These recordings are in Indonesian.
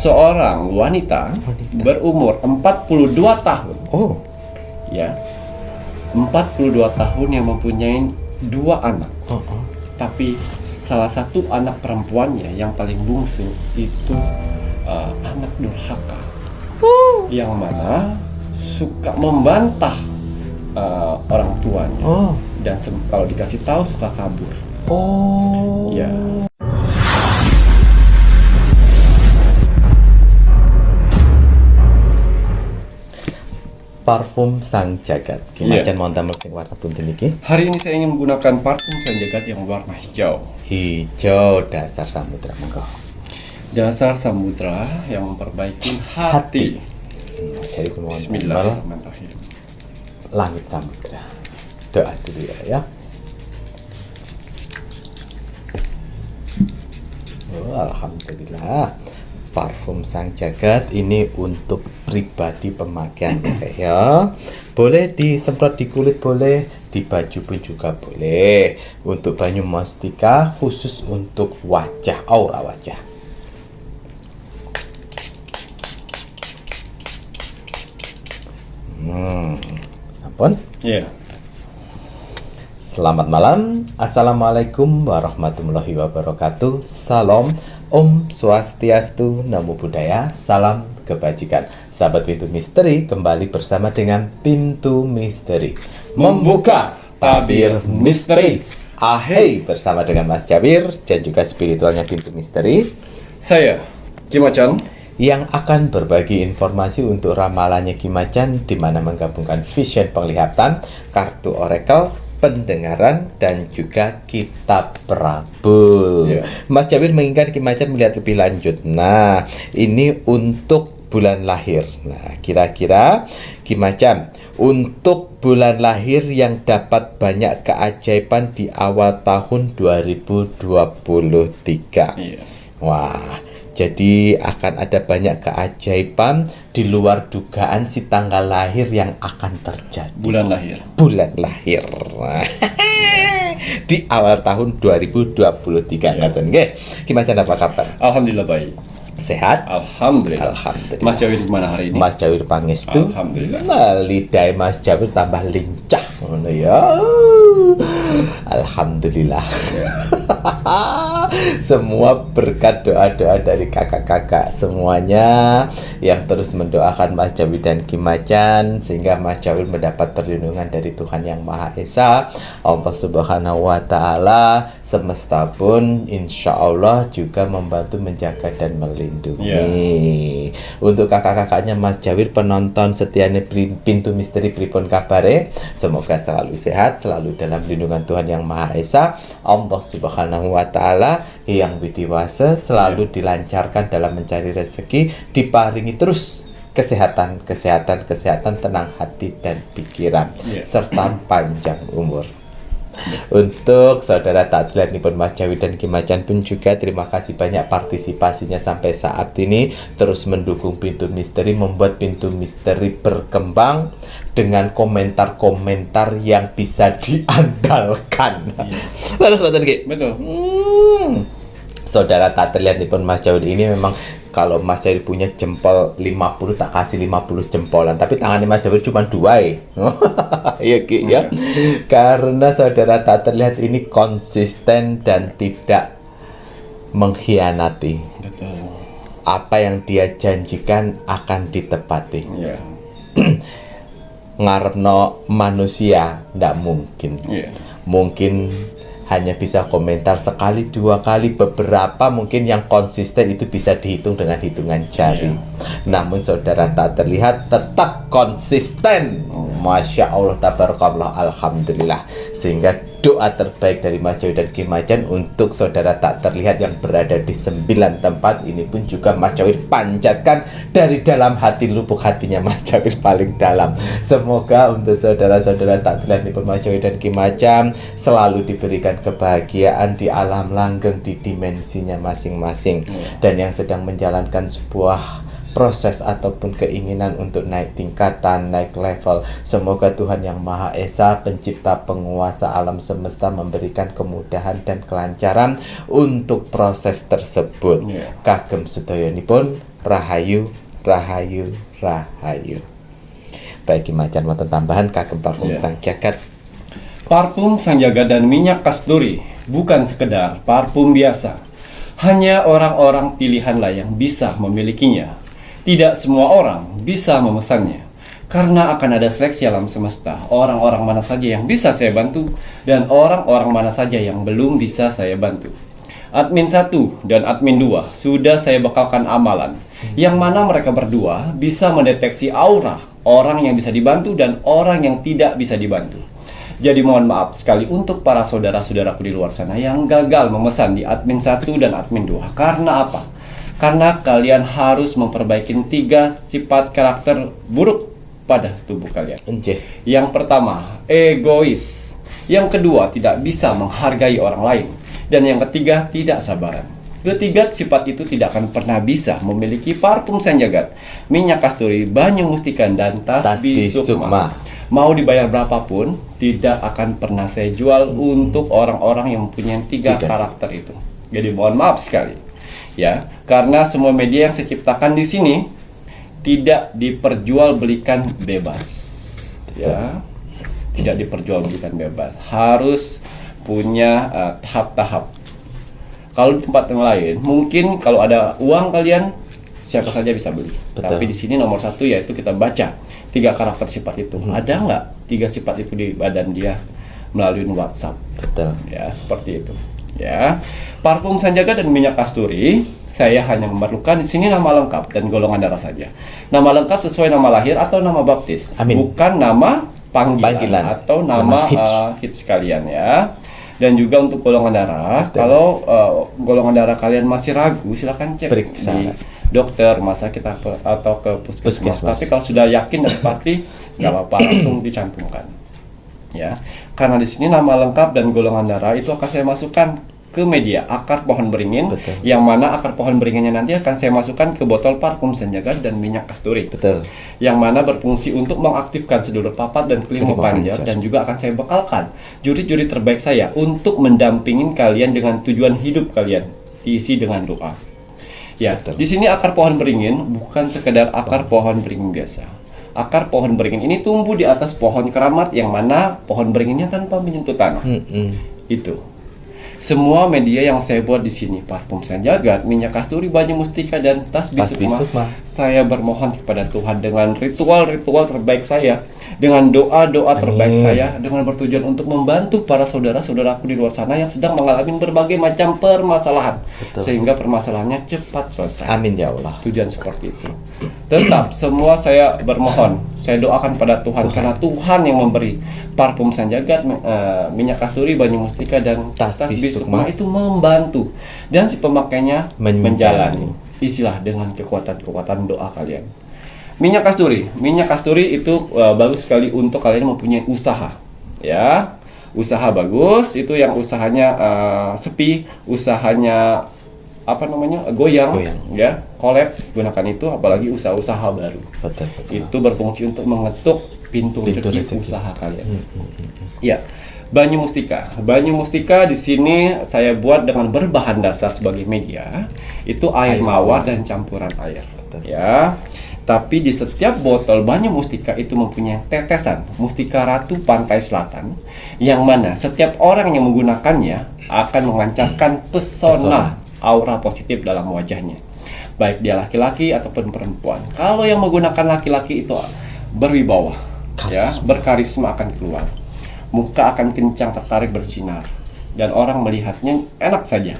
seorang wanita berumur 42 tahun. Oh. Ya. 42 tahun yang mempunyai 2 anak. Tapi salah satu anak perempuannya yang paling bungsu itu anak durhaka. Yang mana suka membantah orang tuanya. Dan kalau dikasih tahu suka kabur. Ya. Parfum Sang Jagat. Kimacan mau damel sing warna punten iki? Hari ini saya ingin menggunakan parfum Sang Jagat yang warna hijau. Hijau dasar samudra, monggo. Dasar samudra yang memperbaiki hati. Jadi mohon Bismillahirrahmanirrahim. Langit samudra. Doa dulu ya. Alhamdulillah. Parfum Sang Jagat ini untuk pribadi pemakaian ya. Boleh disemprot di kulit, boleh di baju pun juga boleh. Untuk banyu mustika khusus untuk wajah, aura wajah. Sampun? Iya. Selamat malam. Assalamualaikum warahmatullahi wabarakatuh. Salam, Om Swastiastu, Namo Buddhaya, salam kebajikan. Sahabat Pintu Misteri, kembali bersama dengan Pintu Misteri membuka tabir misteri. Ahai, bersama dengan Mas Jawir dan juga spiritualnya Pintu Misteri. Saya Kimacan yang akan berbagi informasi untuk ramalannya Kimacan, di mana menggabungkan vision penglihatan, kartu oracle, pendengaran, dan juga kitab Prabu. Mas Jawir menginginkan Kimacan melihat lebih lanjut. Nah, ini untuk bulan lahir. Nah, kira-kira Kimacan untuk bulan lahir yang dapat banyak keajaiban di awal tahun 2023. Wah, jadi akan ada banyak keajaiban di luar dugaan si tanggal lahir yang akan terjadi. bulan lahir. Di awal tahun 2023. Ngaten nggih. Gimana apa kabar? Alhamdulillah baik. Sehat? Alhamdulillah. Mas Jawir gimana hari ini? Mas Jawir pangestu. Alhamdulillah. Lidai Mas Jawir tambah lincah ngono ya. Alhamdulillah. Semua berkat doa-doa dari kakak-kakak semuanya yang terus mendoakan Mas Jawir dan Kimacan, sehingga Mas Jawir mendapat perlindungan dari Tuhan Yang Maha Esa, Allah Subhanahu wa Ta'ala. Semesta pun insya Allah juga membantu menjaga dan melindungi. Untuk kakak-kakaknya Mas Jawir, penonton setianya Pintu Misteri, pripun kabare? Semoga selalu sehat, selalu dalam lindungan Tuhan Yang Maha Esa, Allah Subhanahu wa Ta'ala yang widiwasa, selalu dilancarkan dalam mencari rezeki, diparingi terus kesehatan, tenang hati dan pikiran, serta panjang umur. Untuk saudara takdilan pun Mas Jawir dan Kimacan pun juga terima kasih banyak partisipasinya sampai saat ini, terus mendukung Pintu Misteri, membuat Pintu Misteri berkembang dengan komentar-komentar yang bisa diandalkan. Terus betul. Saudara tak terlihat pun Mas Jawir ini memang, kalau Mas Jawir punya jempol 50, tak kasih 50 jempolan, tapi tangannya Mas Jawir cuma 2 ya Ki ya. Karena saudara tak terlihat ini konsisten dan tidak mengkhianati. Betul. Apa yang dia janjikan akan ditepati. Ngarepno manusia ndak mungkin. Mungkin hanya bisa komentar sekali, 2 kali, beberapa mungkin yang konsisten itu bisa dihitung dengan hitungan jari. Namun saudara tak terlihat tetap konsisten. Masya Allah, tabarakallah, alhamdulillah. Sehingga doa terbaik dari Mas Jawir dan Kimacan untuk saudara tak terlihat yang berada di 9 tempat ini pun juga Mas Jawir panjatkan dari dalam hati, lubuk hatinya Mas Jawir paling dalam. Semoga untuk saudara-saudara tak terlihat ini pun Mas Jawir dan Kimacan selalu diberikan kebahagiaan di alam langgeng, di dimensinya masing-masing, dan yang sedang menjalankan sebuah proses ataupun keinginan untuk naik tingkatan, naik level, semoga Tuhan Yang Maha Esa, pencipta penguasa alam semesta, memberikan kemudahan dan kelancaran untuk proses tersebut. Kagem sedayanipun Rahayu, rahayu, rahayu. Baik, Macan wonten tambahan kagem parfum Ya. sang jagat. Parfum sang jagat dan minyak kasturi bukan sekedar parfum biasa. Hanya orang-orang pilihanlah yang bisa memilikinya. Tidak semua orang bisa memesannya. Karena akan ada seleksi alam semesta. Orang-orang mana saja yang bisa saya bantu dan orang-orang mana saja yang belum bisa saya bantu. Admin 1 dan admin 2 sudah saya bekalkan amalan, yang mana mereka berdua bisa mendeteksi aura orang yang bisa dibantu dan orang yang tidak bisa dibantu. Jadi mohon maaf sekali untuk para saudara-saudaraku di luar sana yang gagal memesan di admin 1 dan admin 2. Karena apa? Karena kalian harus memperbaiki 3 sifat karakter buruk pada tubuh kalian. Enjeh. Yang pertama, egois. Yang kedua, tidak bisa menghargai orang lain. Dan yang ketiga, tidak sabaran. Ketiga sifat itu tidak akan pernah bisa memiliki parfum sang jagat, minyak kasturi, banyu mustika, dan tasbih sukma. Mau dibayar berapapun, tidak akan pernah saya jual untuk orang-orang yang mempunyai 3 karakter itu. Jadi mohon maaf sekali, ya, karena semua media yang saya ciptakan di sini tidak diperjualbelikan bebas, ya, tidak diperjualbelikan bebas. Harus punya tahap-tahap. Kalau di tempat yang lain, mungkin kalau ada uang kalian siapa saja bisa beli. Betul. Tapi di sini nomor 1 yaitu kita baca 3 karakter sifat itu. Ada nggak 3 sifat itu di badan dia melalui WhatsApp? Betul. Ya, seperti itu. Ya, parfum sanjaga dan minyak kasturi, saya hanya memerlukan di sini nama lengkap dan golongan darah saja. Nama lengkap sesuai nama lahir atau nama baptis, Amin. bukan nama panggilan. Atau nama hits kalian, ya. Dan juga untuk golongan darah, Betul. kalau golongan darah kalian masih ragu, silakan cek Periksa. di dokter, masa kita atau ke puskesmas. Puskesmas. Tapi kalau sudah yakin dan pasti, nggak apa-apa, langsung dicantumkan. Ya, karena di sini nama lengkap dan golongan darah itu akan saya masukkan ke media akar pohon beringin. Betul. Yang mana akar pohon beringinnya nanti akan saya masukkan ke botol parfum sanjagat dan minyak kasturi. Betul. Yang mana berfungsi untuk mengaktifkan sedulur papat dan kelima Kelima panjat, panjat. dan juga akan saya bekalkan juri-juri terbaik saya untuk mendampingin kalian dengan tujuan hidup kalian, diisi dengan doa. Ya, Betul. di sini akar pohon beringin bukan sekedar akar pohon beringin biasa. Akar pohon beringin ini tumbuh di atas pohon keramat yang mana pohon beringinnya tanpa menyentuh tanah. Itu. Semua media yang saya buat di sini, parfum sanjagat, minyak kasturi, banyu mustika, dan tasbih Tasbih sukma, sukma. saya bermohon kepada Tuhan dengan ritual-ritual terbaik saya, dengan doa-doa terbaik saya, dengan bertujuan untuk membantu para saudara-saudaraku di luar sana yang sedang mengalami berbagai macam permasalahan. Betul. Sehingga permasalahannya cepat selesai. Amin ya Allah. Tujuan seperti itu. Tetap semua saya bermohon, saya doakan pada Tuhan, karena Tuhan yang memberi parfum sanjagat, minyak kasturi, banyu mustika, dan Tasbih tasbih sukma sukma itu membantu, dan si pemakainya menjalani. Isilah dengan kekuatan-kekuatan doa kalian. Minyak kasturi itu bagus sekali untuk kalian mempunyai usaha, ya. Usaha bagus itu yang usahanya sepi, usahanya goyang. Ya, collab, gunakan itu, apalagi usaha-usaha baru. Betul. Itu berfungsi untuk mengetuk pintu rezeki rezeki. usaha kalian. Ya, banyu mustika di sini saya buat dengan berbahan dasar sebagai media itu air mawar dan campuran air. Betul. Ya, tapi di setiap botol banyu mustika itu mempunyai tetesan mustika ratu pantai selatan, yang mana setiap orang yang menggunakannya akan memancarkan pesona aura positif dalam wajahnya, baik dia laki-laki ataupun perempuan. Kalau yang menggunakan laki-laki itu berwibawa, ya, berkarisma akan keluar, muka akan kencang, tertarik, bersinar, dan orang melihatnya enak saja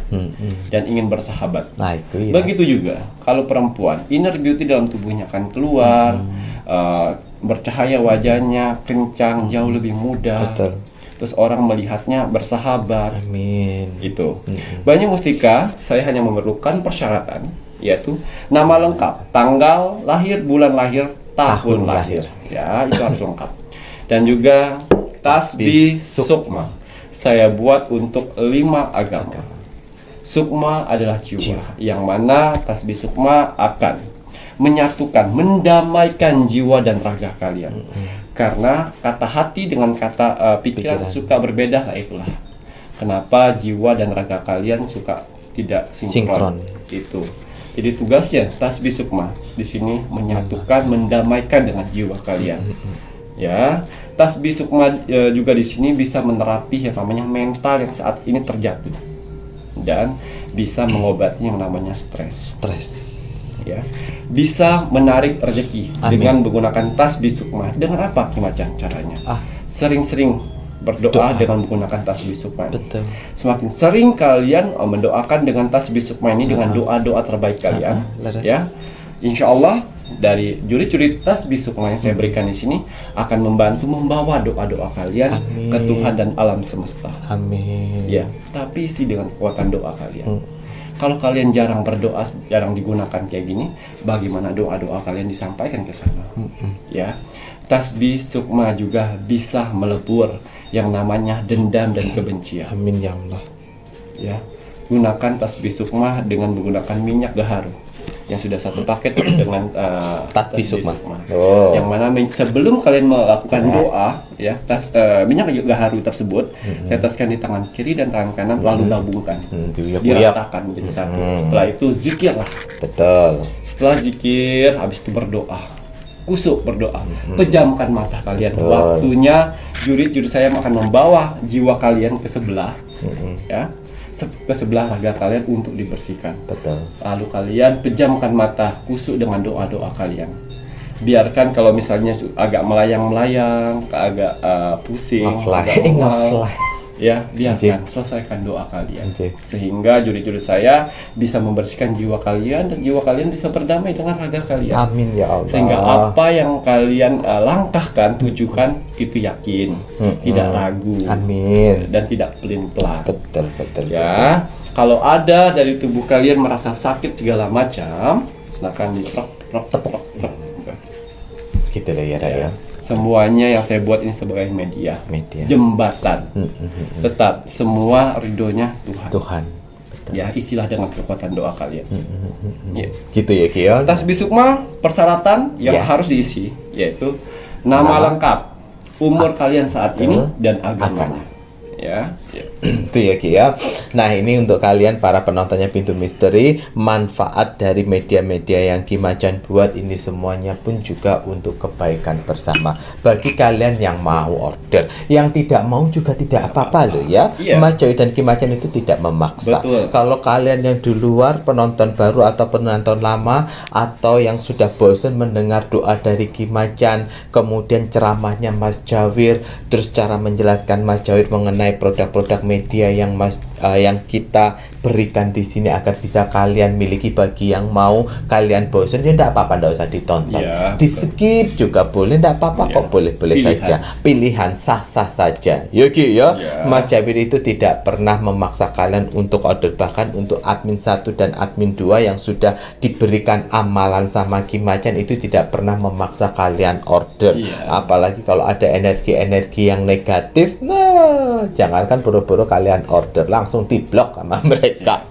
dan ingin bersahabat. Nah, itu ya. Begitu juga kalau perempuan, inner beauty dalam tubuhnya akan keluar, bercahaya wajahnya, kencang, jauh lebih muda. Betul. Terus orang melihatnya bersahabat. Amin. Itu. Banyu mustika saya hanya memerlukan persyaratan, yaitu nama lengkap, tanggal lahir, bulan lahir, tahun lahir. Ya, itu harus lengkap. Dan juga tasbih sukma. Saya buat untuk 5 agama. Sukma adalah jiwa, yang mana tasbih sukma akan menyatukan, mendamaikan jiwa dan raga kalian. Karena kata hati dengan kata pikiran suka berbeda, itulah kenapa jiwa dan raga kalian suka tidak sinkron. Itu. Jadi tugasnya tasbih sukma di sini menyatukan, mendamaikan dengan jiwa kalian. Ya, tasbih sukma juga di sini bisa menerapi yang namanya mental yang saat ini terjatuh dan bisa mengobati yang namanya stres. Ya, bisa menarik rezeki dengan menggunakan tasbih sukma. Dengan apa Kimacan caranya? Sering-sering berdoa dengan menggunakan tasbih sukma. Betul. Semakin sering kalian mendoakan dengan tasbih sukma ini dengan doa-doa terbaik kalian, ya, insya Allah dari juri-juri tasbih sukma yang saya berikan di sini akan membantu membawa doa-doa kalian ke Tuhan dan alam semesta. Amin. Ya, tapi isi dengan kekuatan doa kalian. Kalau kalian jarang berdoa, jarang digunakan kayak gini, bagaimana doa-doa kalian disampaikan ke sana? Ya, tasbih sukma juga bisa melebur yang namanya dendam dan kebencian. Amin ya Allah. Ya, gunakan tasbih sukma dengan menggunakan minyak gaharu yang sudah satu paket dengan Tasbih sukma. Yang mana sebelum kalian melakukan doa, ya, minyak gaharu tersebut teteskan di tangan kiri dan tangan kanan, lalu gabungkan, diratakan menjadi satu. Setelah itu zikirlah. Betul. Setelah zikir, habis itu berdoa, kusuk berdoa, pejamkan mata kalian. Waktunya juri saya akan membawa jiwa kalian ke sebelah, ya, ke sebelah raga kalian untuk dibersihkan. Betul. Lalu kalian pejamkan mata, kusuk dengan doa-doa kalian. Biarkan kalau misalnya agak melayang-melayang, agak pusing, agak mual, ya, biarkan, selesaikan doa kalian. Sehingga juri-juri saya bisa membersihkan jiwa kalian dan jiwa kalian bisa berdamai dengan raga kalian. Amin ya Allah. Sehingga apa yang kalian langkahkan, tujukan, itu yakin, tidak ragu. Amin. Dan tidak pelin-pelan. Betul. Ya, kalau ada dari tubuh kalian merasa sakit segala macam, silakan diprok. Gitu lah ya Raya. Semuanya yang saya buat ini sebagai media. Jembatan. Tetap semua ridhonya Tuhan. Betul. Ya, isilah dengan kekuatan doa kalian. Ya. Gitu ya Kion. Tasbih sukma persyaratan yang harus diisi yaitu nama lengkap, umur kalian saat ini dan agamanya. Ya. Itu ya Ki ya. Nah ini untuk kalian para penontonnya Pintu Misteri, manfaat dari media-media yang Ki Macan buat ini semuanya pun juga untuk kebaikan bersama. Bagi kalian yang mau order, yang tidak mau juga tidak apa-apa loh ya. Mas Joy dan Ki Macan itu tidak memaksa. Kalau kalian yang di luar, penonton baru atau penonton lama, atau yang sudah bosan mendengar doa dari Ki Macan, kemudian ceramahnya Mas Jawir, terus cara menjelaskan Mas Jawir mengenai produk-produk media yang kita berikan di sini agar bisa kalian miliki. Bagi yang mau kalian bosan ya enggak apa-apa, enggak usah ditonton. Di skip juga boleh, enggak apa-apa kok, boleh-boleh saja. Pilihan sah-sah saja. Yogi ya. Mas Jawir itu tidak pernah memaksa kalian untuk order, bahkan untuk admin 1 dan admin 2 yang sudah diberikan amalan sama Ki Macan itu tidak pernah memaksa kalian order. Apalagi kalau ada energi-energi yang negatif, nah jangankan buru-buru kalian order, langsung diblok sama mereka.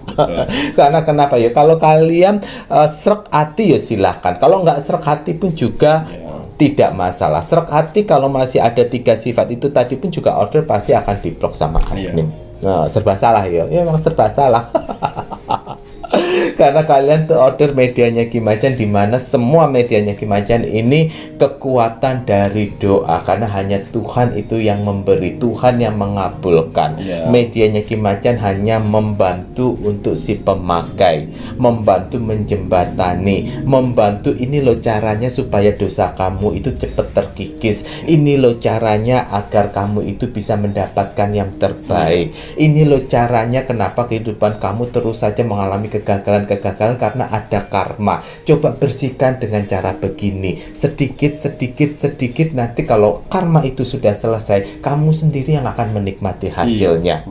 Karena kenapa ya? Kalau kalian srek hati ya silahkan. Kalau nggak srek hati pun juga tidak masalah. Srek hati kalau masih ada 3 sifat itu tadi pun juga order pasti akan diblok sama admin. Nah, serba salah ya. Ya memang serba salah. Karena kalian tuh order medianya Ki Macan, di mana semua medianya Ki Macan ini kekuatan dari doa, karena hanya Tuhan itu yang memberi, Tuhan yang mengabulkan. Medianya Ki Macan hanya membantu untuk si pemakai, membantu menjembatani, membantu ini loh caranya supaya dosa kamu itu cepat terkikis. Ini loh caranya agar kamu itu bisa mendapatkan yang terbaik. Ini loh caranya kenapa kehidupan kamu terus saja mengalami kegagalan karena ada karma. Coba bersihkan dengan cara begini, sedikit nanti kalau karma itu sudah selesai, kamu sendiri yang akan menikmati hasilnya.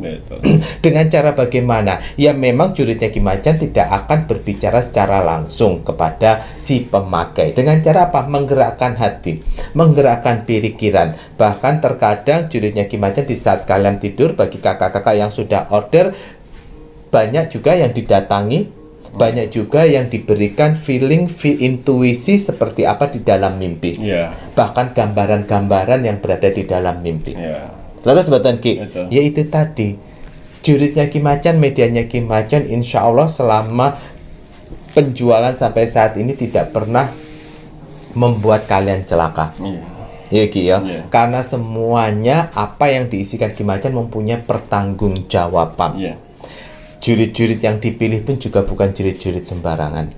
Dengan cara bagaimana? Ya memang jurinya Ki Macan tidak akan berbicara secara langsung kepada si pemakai. Dengan cara apa? Menggerakkan hati, menggerakkan pikiran. Bahkan terkadang jurinya Ki Macan di saat kalian tidur, bagi kakak-kakak yang sudah order, banyak juga yang didatangi, banyak juga yang diberikan feeling, intuisi seperti apa di dalam mimpi. Bahkan gambaran-gambaran yang berada di dalam mimpi. Lalu sebatan Ki, ya itu tadi juritnya Ki Macan, medianya Ki Macan, insya Allah selama penjualan sampai saat ini tidak pernah membuat kalian celaka. Ya Ki ya. Karena semuanya apa yang diisikan Ki Macan mempunyai pertanggungjawaban. Jurit-jurit yang dipilih pun juga bukan jurit-jurit sembarangan.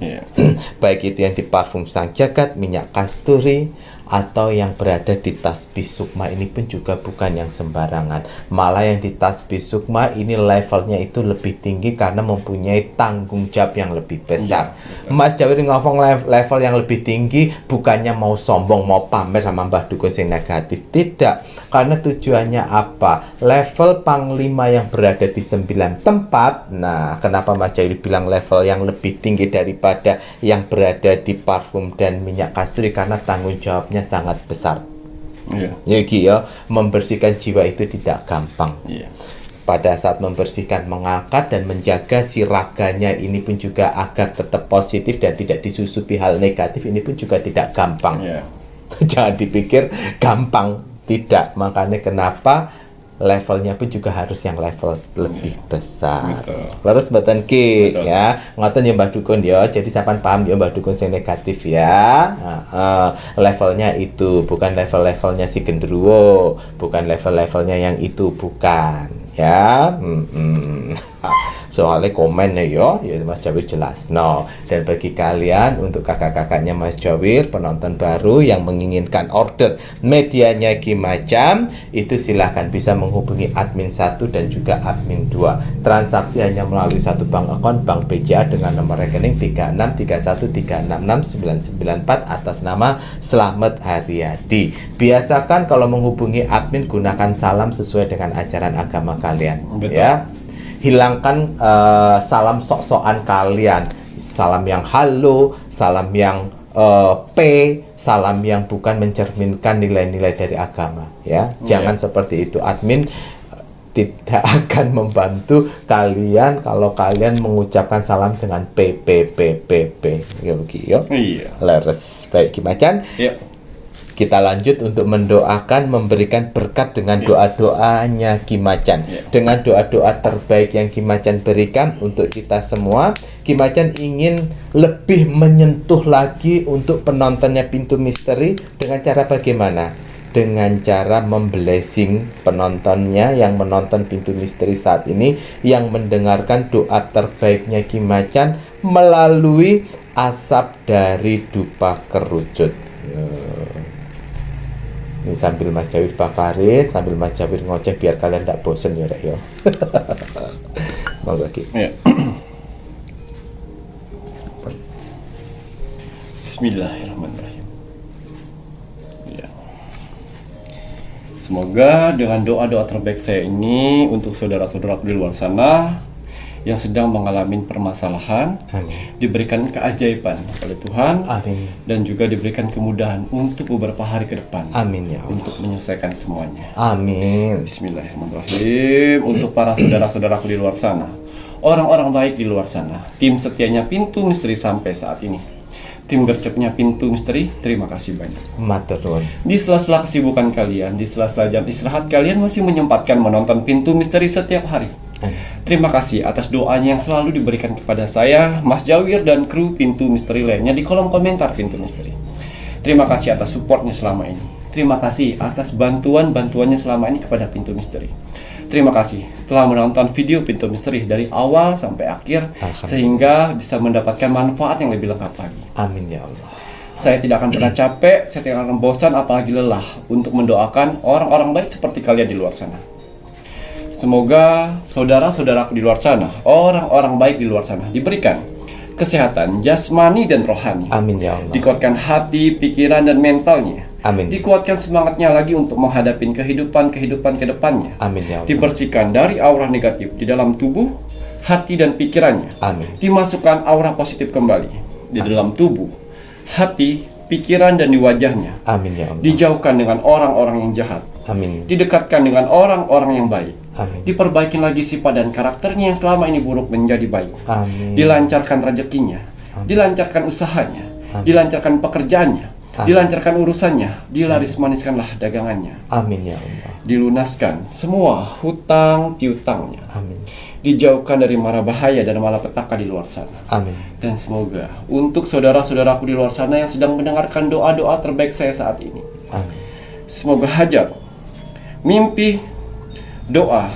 Baik itu yang di parfum Sang Jagat, minyak kasturi, atau yang berada di tasbih sukma ini pun juga bukan yang sembarangan. Malah yang di tasbih sukma ini levelnya itu lebih tinggi karena mempunyai tanggung jawab yang lebih besar. Mas Jawir ngomong level yang lebih tinggi bukannya mau sombong, mau pamer sama Mbah Dukun yang negatif. Tidak, karena tujuannya apa? Level panglima yang berada di 9 tempat. Nah, kenapa Mas Jawir bilang level yang lebih tinggi daripada yang berada di parfum dan minyak kasturi? Karena tanggung jawabnya sangat besar. Ya Ki ya, membersihkan jiwa itu tidak gampang. Pada saat membersihkan, mengangkat dan menjaga si raganya ini pun juga agar tetap positif dan tidak disusupi hal negatif ini pun juga tidak gampang. Jangan dipikir gampang, tidak. Makanya kenapa levelnya pun juga harus yang level lebih besar. Terus mboten Ki ya, ngoten ya Mbah Dukun ya. Jadi sampean paham ya Mbah Dukun sing negatif ya. Levelnya itu bukan level-levelnya si genderuwo, bukan level-levelnya yang itu, bukan ya. Soalnya komennya ya Mas Jawir jelas. Dan bagi kalian, untuk kakak-kakaknya Mas Jawir, penonton baru yang menginginkan order medianya Ki Macan, itu silahkan bisa menghubungi admin 1 dan juga admin 2. Transaksi hanya melalui satu bank akun, Bank BCA dengan nomor rekening 3631366994 atas nama Slamet Haryadi. Biasakan kalau menghubungi admin gunakan salam sesuai dengan ajaran agama kalian. Ya. Hilangkan salam sok-sokan kalian, salam yang halo, salam yang salam yang bukan mencerminkan nilai-nilai dari agama ya. Jangan seperti itu. Admin tidak akan membantu kalian kalau kalian mengucapkan salam dengan p. Leres. Baik Ki Macan. Kita lanjut untuk mendoakan, memberikan berkat dengan doa-doanya Ki Macan. Dengan doa-doa terbaik yang Ki Macan berikan untuk kita semua, Ki Macan ingin lebih menyentuh lagi untuk penontonnya Pintu Misteri dengan cara bagaimana? Dengan cara memblessing penontonnya yang menonton Pintu Misteri saat ini, yang mendengarkan doa terbaiknya Ki Macan melalui asap dari dupa kerucut. Ini sambil Mas Jawir bakarin, sambil Mas Jawir ngoceh biar kalian tidak bosen ya Rek ya. Mau lagi. Bismillahirrahmanirrahim. Semoga dengan doa-doa terbaik saya ini untuk saudara-saudaraku di luar sana yang sedang mengalami permasalahan, diberikan keajaiban oleh Tuhan, dan juga diberikan kemudahan untuk beberapa hari ke depan, ya Allah, untuk menyelesaikan semuanya. Bismillahirrahmanirrahim. Untuk para saudara-saudaraku di luar sana, orang-orang baik di luar sana, tim setianya Pintu Misteri sampai saat ini, tim gercepnya Pintu Misteri, terima kasih banyak. Matur nuwun. Di sela-sela kesibukan kalian, di sela-sela jam istirahat kalian masih menyempatkan menonton Pintu Misteri setiap hari. Terima kasih atas doanya yang selalu diberikan kepada saya, Mas Jawir, dan kru Pintu Misteri lainnya di kolom komentar Pintu Misteri. Terima kasih atas supportnya selama ini. Terima kasih atas bantuannya selama ini kepada Pintu Misteri. Terima kasih telah menonton video Pintu Misteri dari awal sampai akhir, sehingga bisa mendapatkan manfaat yang lebih lengkap lagi. Amin ya Allah. Saya tidak akan pernah capek, saya tidak akan bosan, apalagi lelah untuk mendoakan orang-orang baik seperti kalian di luar sana. Semoga saudara-saudaraku di luar sana, orang-orang baik di luar sana, diberikan kesehatan jasmani dan rohani. Amin ya Allah. Dikuatkan hati, pikiran, dan mentalnya. Amin. Dikuatkan semangatnya lagi untuk menghadapi kehidupan ke depannya. Amin ya Allah. Dibersihkan dari aura negatif di dalam tubuh, hati, dan pikirannya. Amin. Dimasukkan aura positif kembali di dalam tubuh, hati, pikiran, dan di wajahnya. Amin ya Allah. Dijauhkan dengan orang-orang yang jahat. Amin. Didekatkan dengan orang-orang yang baik. Amin. Diperbaikin lagi sifat dan karakternya yang selama ini buruk menjadi baik. Amin. Dilancarkan rezekinya. Amin. Dilancarkan usahanya. Amin. Dilancarkan pekerjaannya. Amin. Dilancarkan urusannya. Dilaris maniskanlah dagangannya. Amin ya Allah. Dilunaskan semua hutang piutangnya. Amin. dijauhkan dari mara bahaya dan malapetaka di luar sana. Amin. Dan semoga untuk saudara-saudaraku di luar sana yang sedang mendengarkan doa-doa terbaik saya saat ini, Amin. semoga hajat, mimpi, doa,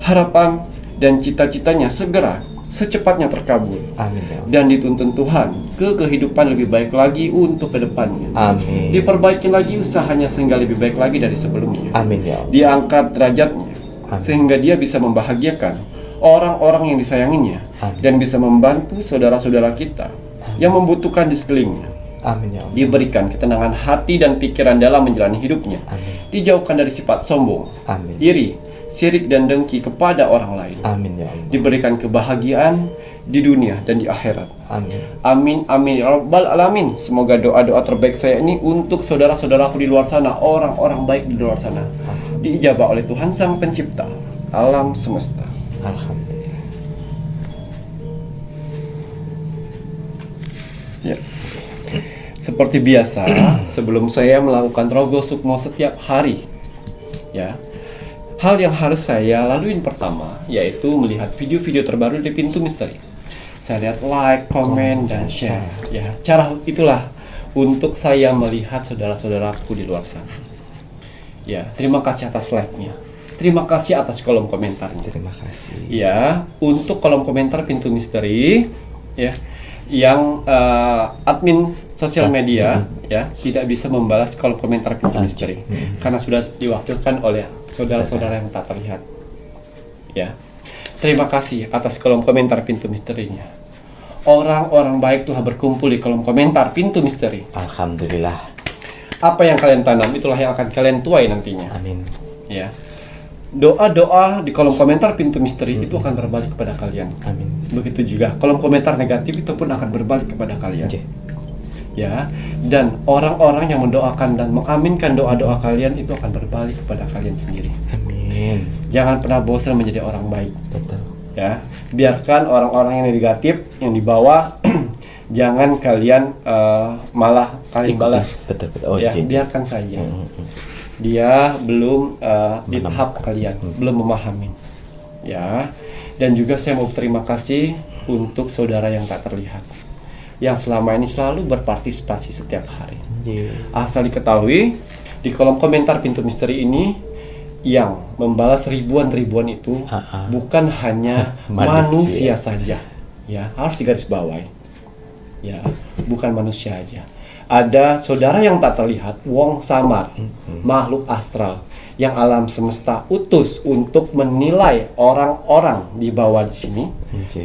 harapan, dan cita-citanya segera secepatnya terkabul. Amin ya Allah. Dan dituntun Tuhan ke kehidupan lebih baik lagi untuk kedepannya. Amin. Diperbaiki lagi usahanya sehingga lebih baik lagi dari sebelumnya. Amin ya Allah. Diangkat derajatnya Amin. sehingga dia bisa membahagiakan orang-orang yang disayanginya. Amin. Dan bisa membantu saudara-saudara kita yang membutuhkan di sekelilingnya. Amin ya Allah. Diberikan ketenangan hati dan pikiran dalam menjalani hidupnya. Amin. Dijauhkan dari sifat sombong, Amin. iri, sirik dan dengki kepada orang lain. Amin ya Allah. Diberikan kebahagiaan di dunia dan di akhirat. Amin. Amin amin ya rabbal alamin. Semoga doa-doa terbaik saya ini untuk saudara-saudaraku di luar sana, orang-orang baik di luar sana, diijabah oleh Tuhan Sang Pencipta alam semesta. Alhamdulillah. Ya. Seperti biasa, sebelum saya melakukan Rogo Sukmo setiap hari, ya, hal yang harus saya laluin pertama yaitu melihat video-video terbaru di Pintu Misteri. Saya lihat like, komen, dan share. Ya, cara itulah untuk saya melihat saudara-saudaraku di luar sana. Ya, terima kasih atas like-nya. Terima kasih atas kolom komentarnya. Terima kasih. Ya, untuk kolom komentar Pintu Misteri, ya, yang admin sosial media ya tidak bisa membalas kolom komentar Pintu Misteri karena sudah diwakilkan oleh saudara-saudara yang tak terlihat. Ya, terima kasih atas kolom komentar Pintu Misterinya. Orang-orang baik telah berkumpul di kolom komentar Pintu Misteri. Alhamdulillah. Apa yang kalian tanam itulah yang akan kalian tuai nantinya. Amin. Ya. Doa-doa di kolom komentar Pintu Misteri itu akan berbalik kepada kalian. Amin. Begitu juga kolom komentar negatif itu pun akan berbalik kepada kalian. Oke. Ya, dan orang-orang yang mendoakan dan mengaminkan doa-doa kalian itu akan berbalik kepada kalian sendiri. Amin. Jangan pernah bosan menjadi orang baik. Betul. Ya, biarkan orang-orang yang negatif yang dibawa jangan kalian malah kalian Ikuti. balas. Betul betul. Oh, Ya, jadi. biarkan saja. Dia belum di tahap kalian, belum memahami. Ya, dan juga saya mau berterima kasih untuk saudara yang tak terlihat, yang selama ini selalu berpartisipasi setiap hari. Asal diketahui, di kolom komentar Pintu Misteri ini yang membalas ribuan-ribuan itu bukan hanya manusia saja. Ya, harus digarisbawahi. Ya, bukan manusia aja. Ada saudara yang tak terlihat, wong samar, makhluk astral yang alam semesta utus untuk menilai orang-orang di bawah di sini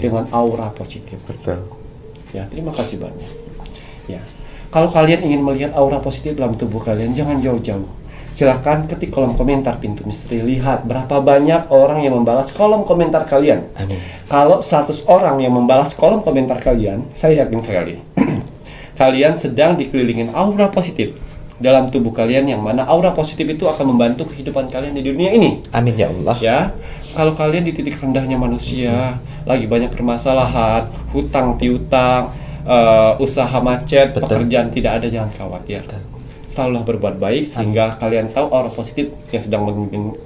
dengan aura positif. Betul. Ya, terima kasih banyak. Ya, kalau kalian ingin melihat aura positif dalam tubuh kalian, jangan jauh-jauh. Silahkan ketik kolom komentar Pintu Misteri, lihat berapa banyak orang yang membalas kolom komentar kalian. Amin. Kalau 100 orang yang membalas kolom komentar kalian, saya yakin sekali kalian sedang dikelilingin aura positif dalam tubuh kalian, yang mana aura positif itu akan membantu kehidupan kalian di dunia ini. Amin ya Allah. Ya, kalau kalian di titik rendahnya manusia, lagi banyak permasalahan, hutang piutang, usaha macet, pekerjaan tidak ada, jangan khawatir. Selalu berbuat baik sehingga kalian tahu aura positif yang sedang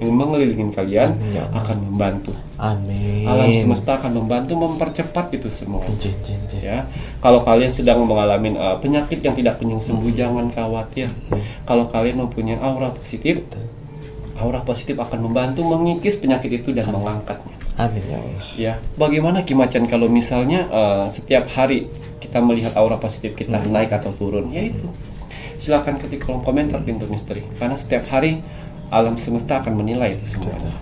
mengelilingi kalian akan membantu. Amin. Alam semesta akan membantu mempercepat itu semua. Jin. Ya, kalau kalian sedang mengalami penyakit yang tidak kunjung sembuh, jangan khawatir. Kalau kalian mempunyai aura positif akan membantu mengikis penyakit itu dan mengangkatnya. Amin ya Allah. Ya, bagaimana Kimacan kalau misalnya setiap hari kita melihat aura positif kita naik atau turun? Yaitu, silakan ketik kolom komentar Pintu Misteri, karena setiap hari alam semesta akan menilai itu semuanya.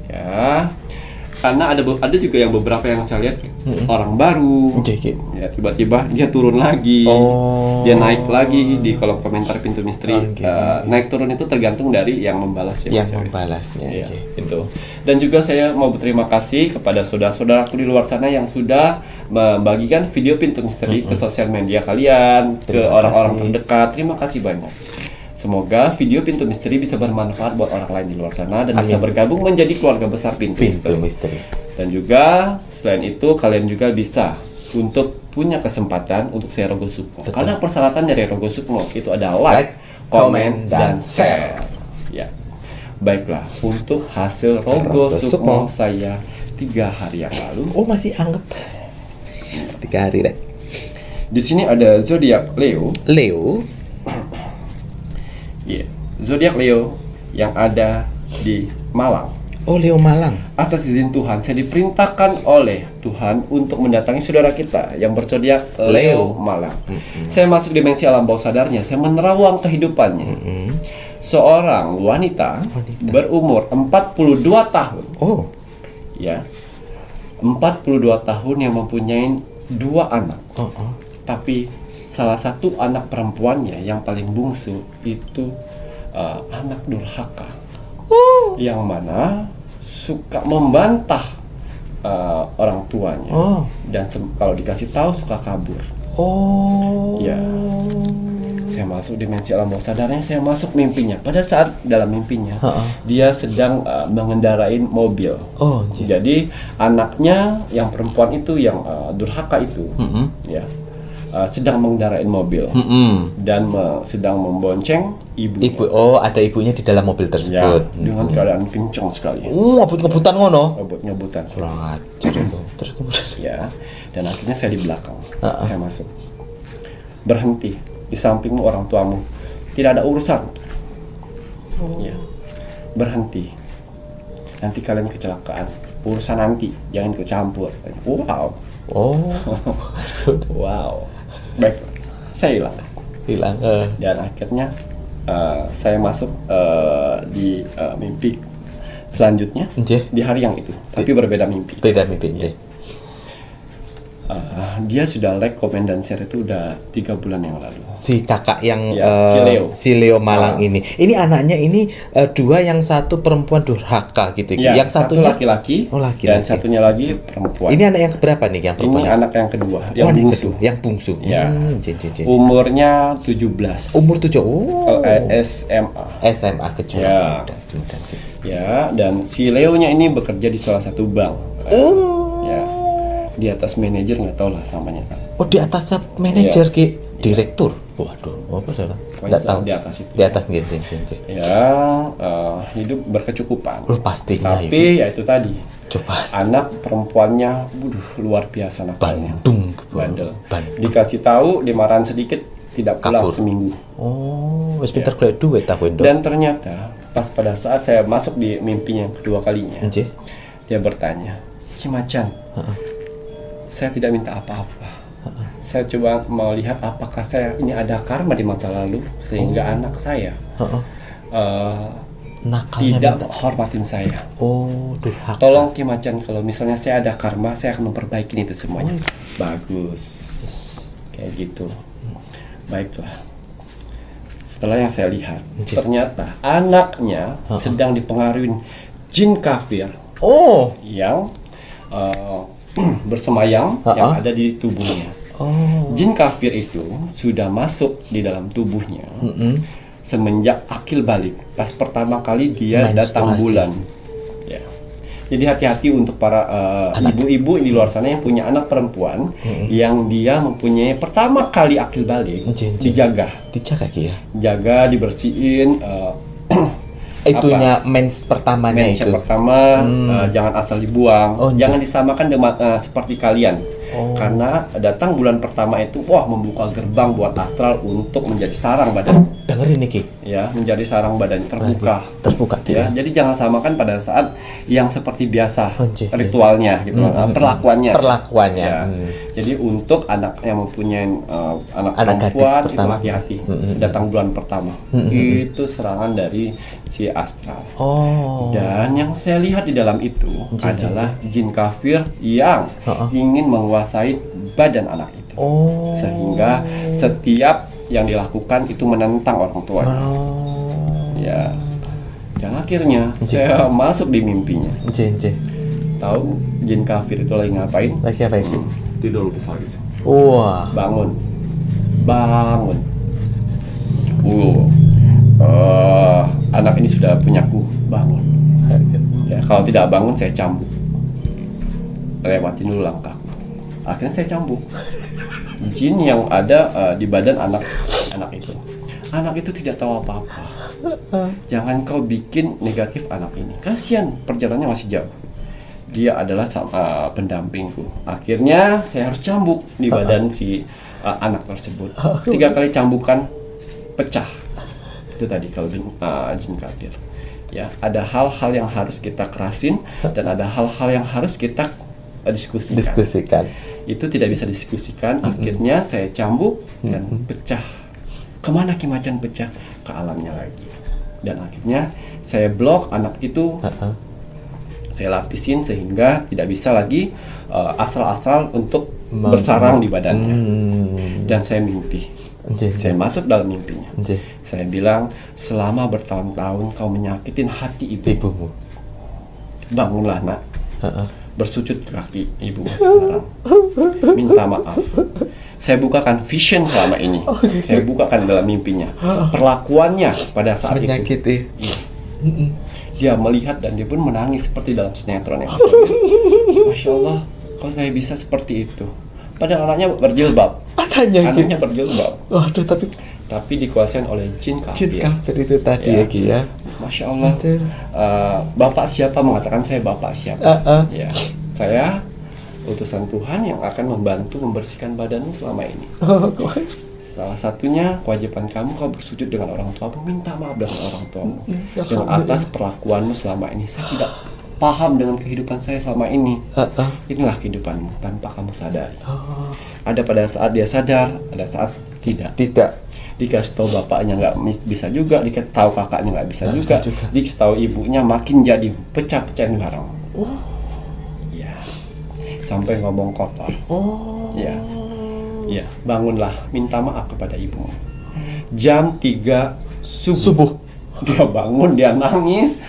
Ya, karena ada juga yang beberapa yang saya lihat orang baru, ya tiba-tiba dia turun lagi, dia naik lagi di kolom komentar Pintu Misteri. Naik turun itu tergantung dari yang membalas ya. Yang membalasnya. Ya, itu. Dan juga saya mau berterima kasih kepada saudara-saudaraku di luar sana yang sudah membagikan video Pintu Misteri ke sosial media kalian, ke orang-orang terdekat. Terima kasih banyak. Semoga video Pintu Misteri bisa bermanfaat buat orang lain di luar sana dan bisa bergabung menjadi keluarga besar Pintu Misteri. Dan juga selain itu kalian juga bisa untuk punya kesempatan untuk share Rogo Sukmo. Karena persyaratan dari Rogo Sukmo itu ada like, komen, dan share. Ya. Baiklah, untuk hasil Rogo Sukmo saya 3 hari yang lalu. Oh, masih anget. 3 hari deh. Di sini ada zodiak Leo. Leo. Iya, zodiak Leo yang ada di Malang. Oh, Leo Malang. Atas izin Tuhan, saya diperintahkan oleh Tuhan untuk mendatangi saudara kita yang berzodiak Leo Malang. Saya masuk dimensi alam bawah sadarnya, saya menerawang kehidupannya. Seorang wanita berumur 42 tahun. Oh. Ya. 42 tahun yang mempunyai 2 anak. Tapi salah satu anak perempuannya yang paling bungsu itu anak durhaka. Yang mana suka membantah orang tuanya. Dan kalau dikasih tahu suka kabur. Ya. Saya masuk dimensi alam bawah sadarnya, saya masuk mimpinya. Pada saat dalam mimpinya, dia sedang mengendarai mobil. Jadi anaknya yang perempuan itu yang durhaka itu, ya, sedang mengendarai mobil dan sedang membonceng ibunya. Ada ibunya di dalam mobil Ya, tersebut. dengan keadaan kencang sekali. Ngebut-ngebutan ngono. Ngebutan. Kurang ajar itu. Terus kemudian Ya, dan akhirnya saya di belakang. Saya masuk. Berhenti. Di sampingmu orang tuamu. Tidak ada urusan. Ya. Berhenti. Nanti kalian kecelakaan. Urusan nanti, jangan ikut campur. Wow. Wow. Baik. Saya hilang. Dan akhirnya saya masuk di mimpi selanjutnya. Di hari yang itu, tapi berbeda mimpi. Beda mimpi. Dia sudah like, komen, dan share itu udah 3 bulan yang lalu. Si kakak yang si Leo Malang ini anaknya ini 2, yang satu perempuan durhaka gitu. Ya, yang satunya laki-laki. Laki-laki. Dan satunya lagi perempuan. Ini anak yang keberapa nih yang perempuan? Ini anak yang kedua, yang bungsu. Yang bungsu. Ya. Umurnya 17. Umur 7. SMA kecil. Ya. Ya, dan si Leo-nya ini bekerja di salah satu bank. Ya. Di atas manajer, nggak tahu lah namanya. Di atasnya manajer Ki, direktur. Waduh, apa dah? Nggak tahu. Di atas itu. Di atas nih. Ya, hidup berkecukupan. Pastinya. Tapi ya itu tadi. Coba. Anak perempuannya, luar biasa nakalnya. Bandel. Dikasih tahu, dimarahin sedikit, tidak pulang seminggu. Wes pinter golek duit tak Wendo. Dan ternyata pas pada saat saya masuk di mimpinya yang kedua kalinya, dia bertanya, "Kimacan, saya tidak minta apa-apa. Saya coba melihat apakah saya ini ada karma di masa lalu sehingga anak saya tidak hormatin saya. Durhaka. Tolong Kimacan, kalau misalnya saya ada karma, saya akan memperbaiki itu semuanya." Bagus. Kayak gitu. Baiklah. Setelah yang saya lihat, ternyata anaknya sedang dipengaruhi jin kafir. Yang bersemayam yang ada di tubuhnya. Jin kafir itu sudah masuk di dalam tubuhnya semenjak akil balik, pas pertama kali dia datang bulan. Ya. Jadi hati-hati untuk para ibu-ibu di luar sana yang punya anak perempuan yang dia mempunyai pertama kali akil balik, dijaga Ki ya. Jaga, dibersihin. Itunya mens pertamanya mens itu. Pertama, jangan asal dibuang. Jangan disamakan dengan seperti kalian. Karena datang bulan pertama itu membuka gerbang buat astral untuk menjadi sarang badan. Dengerin nih Ki. Ya, menjadi sarang badan terbuka. Ya. Jadi jangan samakan pada saat yang seperti biasa ritualnya gitu, perlakuannya. Ya. Jadi untuk anak yang mempunyai anak perempuan itu hati-hati. Datang bulan pertama. Itu serangan dari si astral. Dan yang saya lihat di dalam itu adalah jin kafir yang ingin menguasai badan anak itu. Sehingga setiap yang dilakukan itu menentang orang tuanya. Ya. Dan akhirnya saya masuk di mimpinya. Tahu jin kafir itu lagi ngapain? Lagi apa itu? Tidur besar gitu. Bangun. Anak ini sudah punyaku, bangun. Ya, kalau tidak bangun saya cambuk. Lewatin dulu langkahku. Akhirnya saya cambuk. Jin yang ada di badan anak itu. Anak itu tidak tahu apa-apa. Jangan kau bikin negatif anak ini. Kasihan, perjalanannya masih jauh. dia adalah pendampingku. Akhirnya saya harus cambuk di badan si anak tersebut. 3 kali cambukan pecah. Itu tadi kalau jin kafir. Ya, ada hal-hal yang harus kita kerasin dan ada hal-hal yang harus kita diskusikan. Itu tidak bisa diskusikan. Akhirnya saya cambuk dan pecah. Kemana Ki Macan pecah? Ke alamnya lagi. Dan akhirnya saya blok anak itu. Saya lapisin sehingga tidak bisa lagi asal-asal untuk bersarang di badannya. Dan saya mimpi. Saya masuk dalam mimpinya. Saya bilang, selama bertahun-tahun kau menyakitin hati ibumu. Bangunlah nak. Bersujud ke kaki ibu sekarang. Minta maaf. Saya bukakan vision selama ini. Saya bukakan dalam mimpinya. Perlakuannya pada saat menyakiti. Itu. Iya. Dia melihat dan dia pun menangis seperti dalam sinetron yang Masya Allah, kok saya bisa seperti itu. Padahal anaknya berjilbab. Anaknya berjilbab. Waduh, tapi dikuasain oleh jin kafir. Jin kafir itu tadi ya Ki ya. Masya Allah. Bapak siapa mengatakan saya bapak siapa? Ya, saya utusan Tuhan yang akan membantu membersihkan badanmu selama ini. Salah satunya kewajiban kamu kau bersujud dengan orang tuamu, minta maaf dengan orang tuamu dan atas perlakuanmu selama ini. Saya tidak paham dengan kehidupan saya selama ini. Inilah kehidupanmu tanpa kamu sadari. Ada pada saat dia sadar, ada saat tidak. Dikasih tahu bapaknya nggak bisa juga, dikasih tahu kakaknya nggak bisa juga, dikasih tahu ibunya makin jadi pecah-pecahin barang. Ya, sampai ngomong kotor. Ya, bangunlah, minta maaf kepada ibumu. Jam 3 subuh. Dia bangun, dia nangis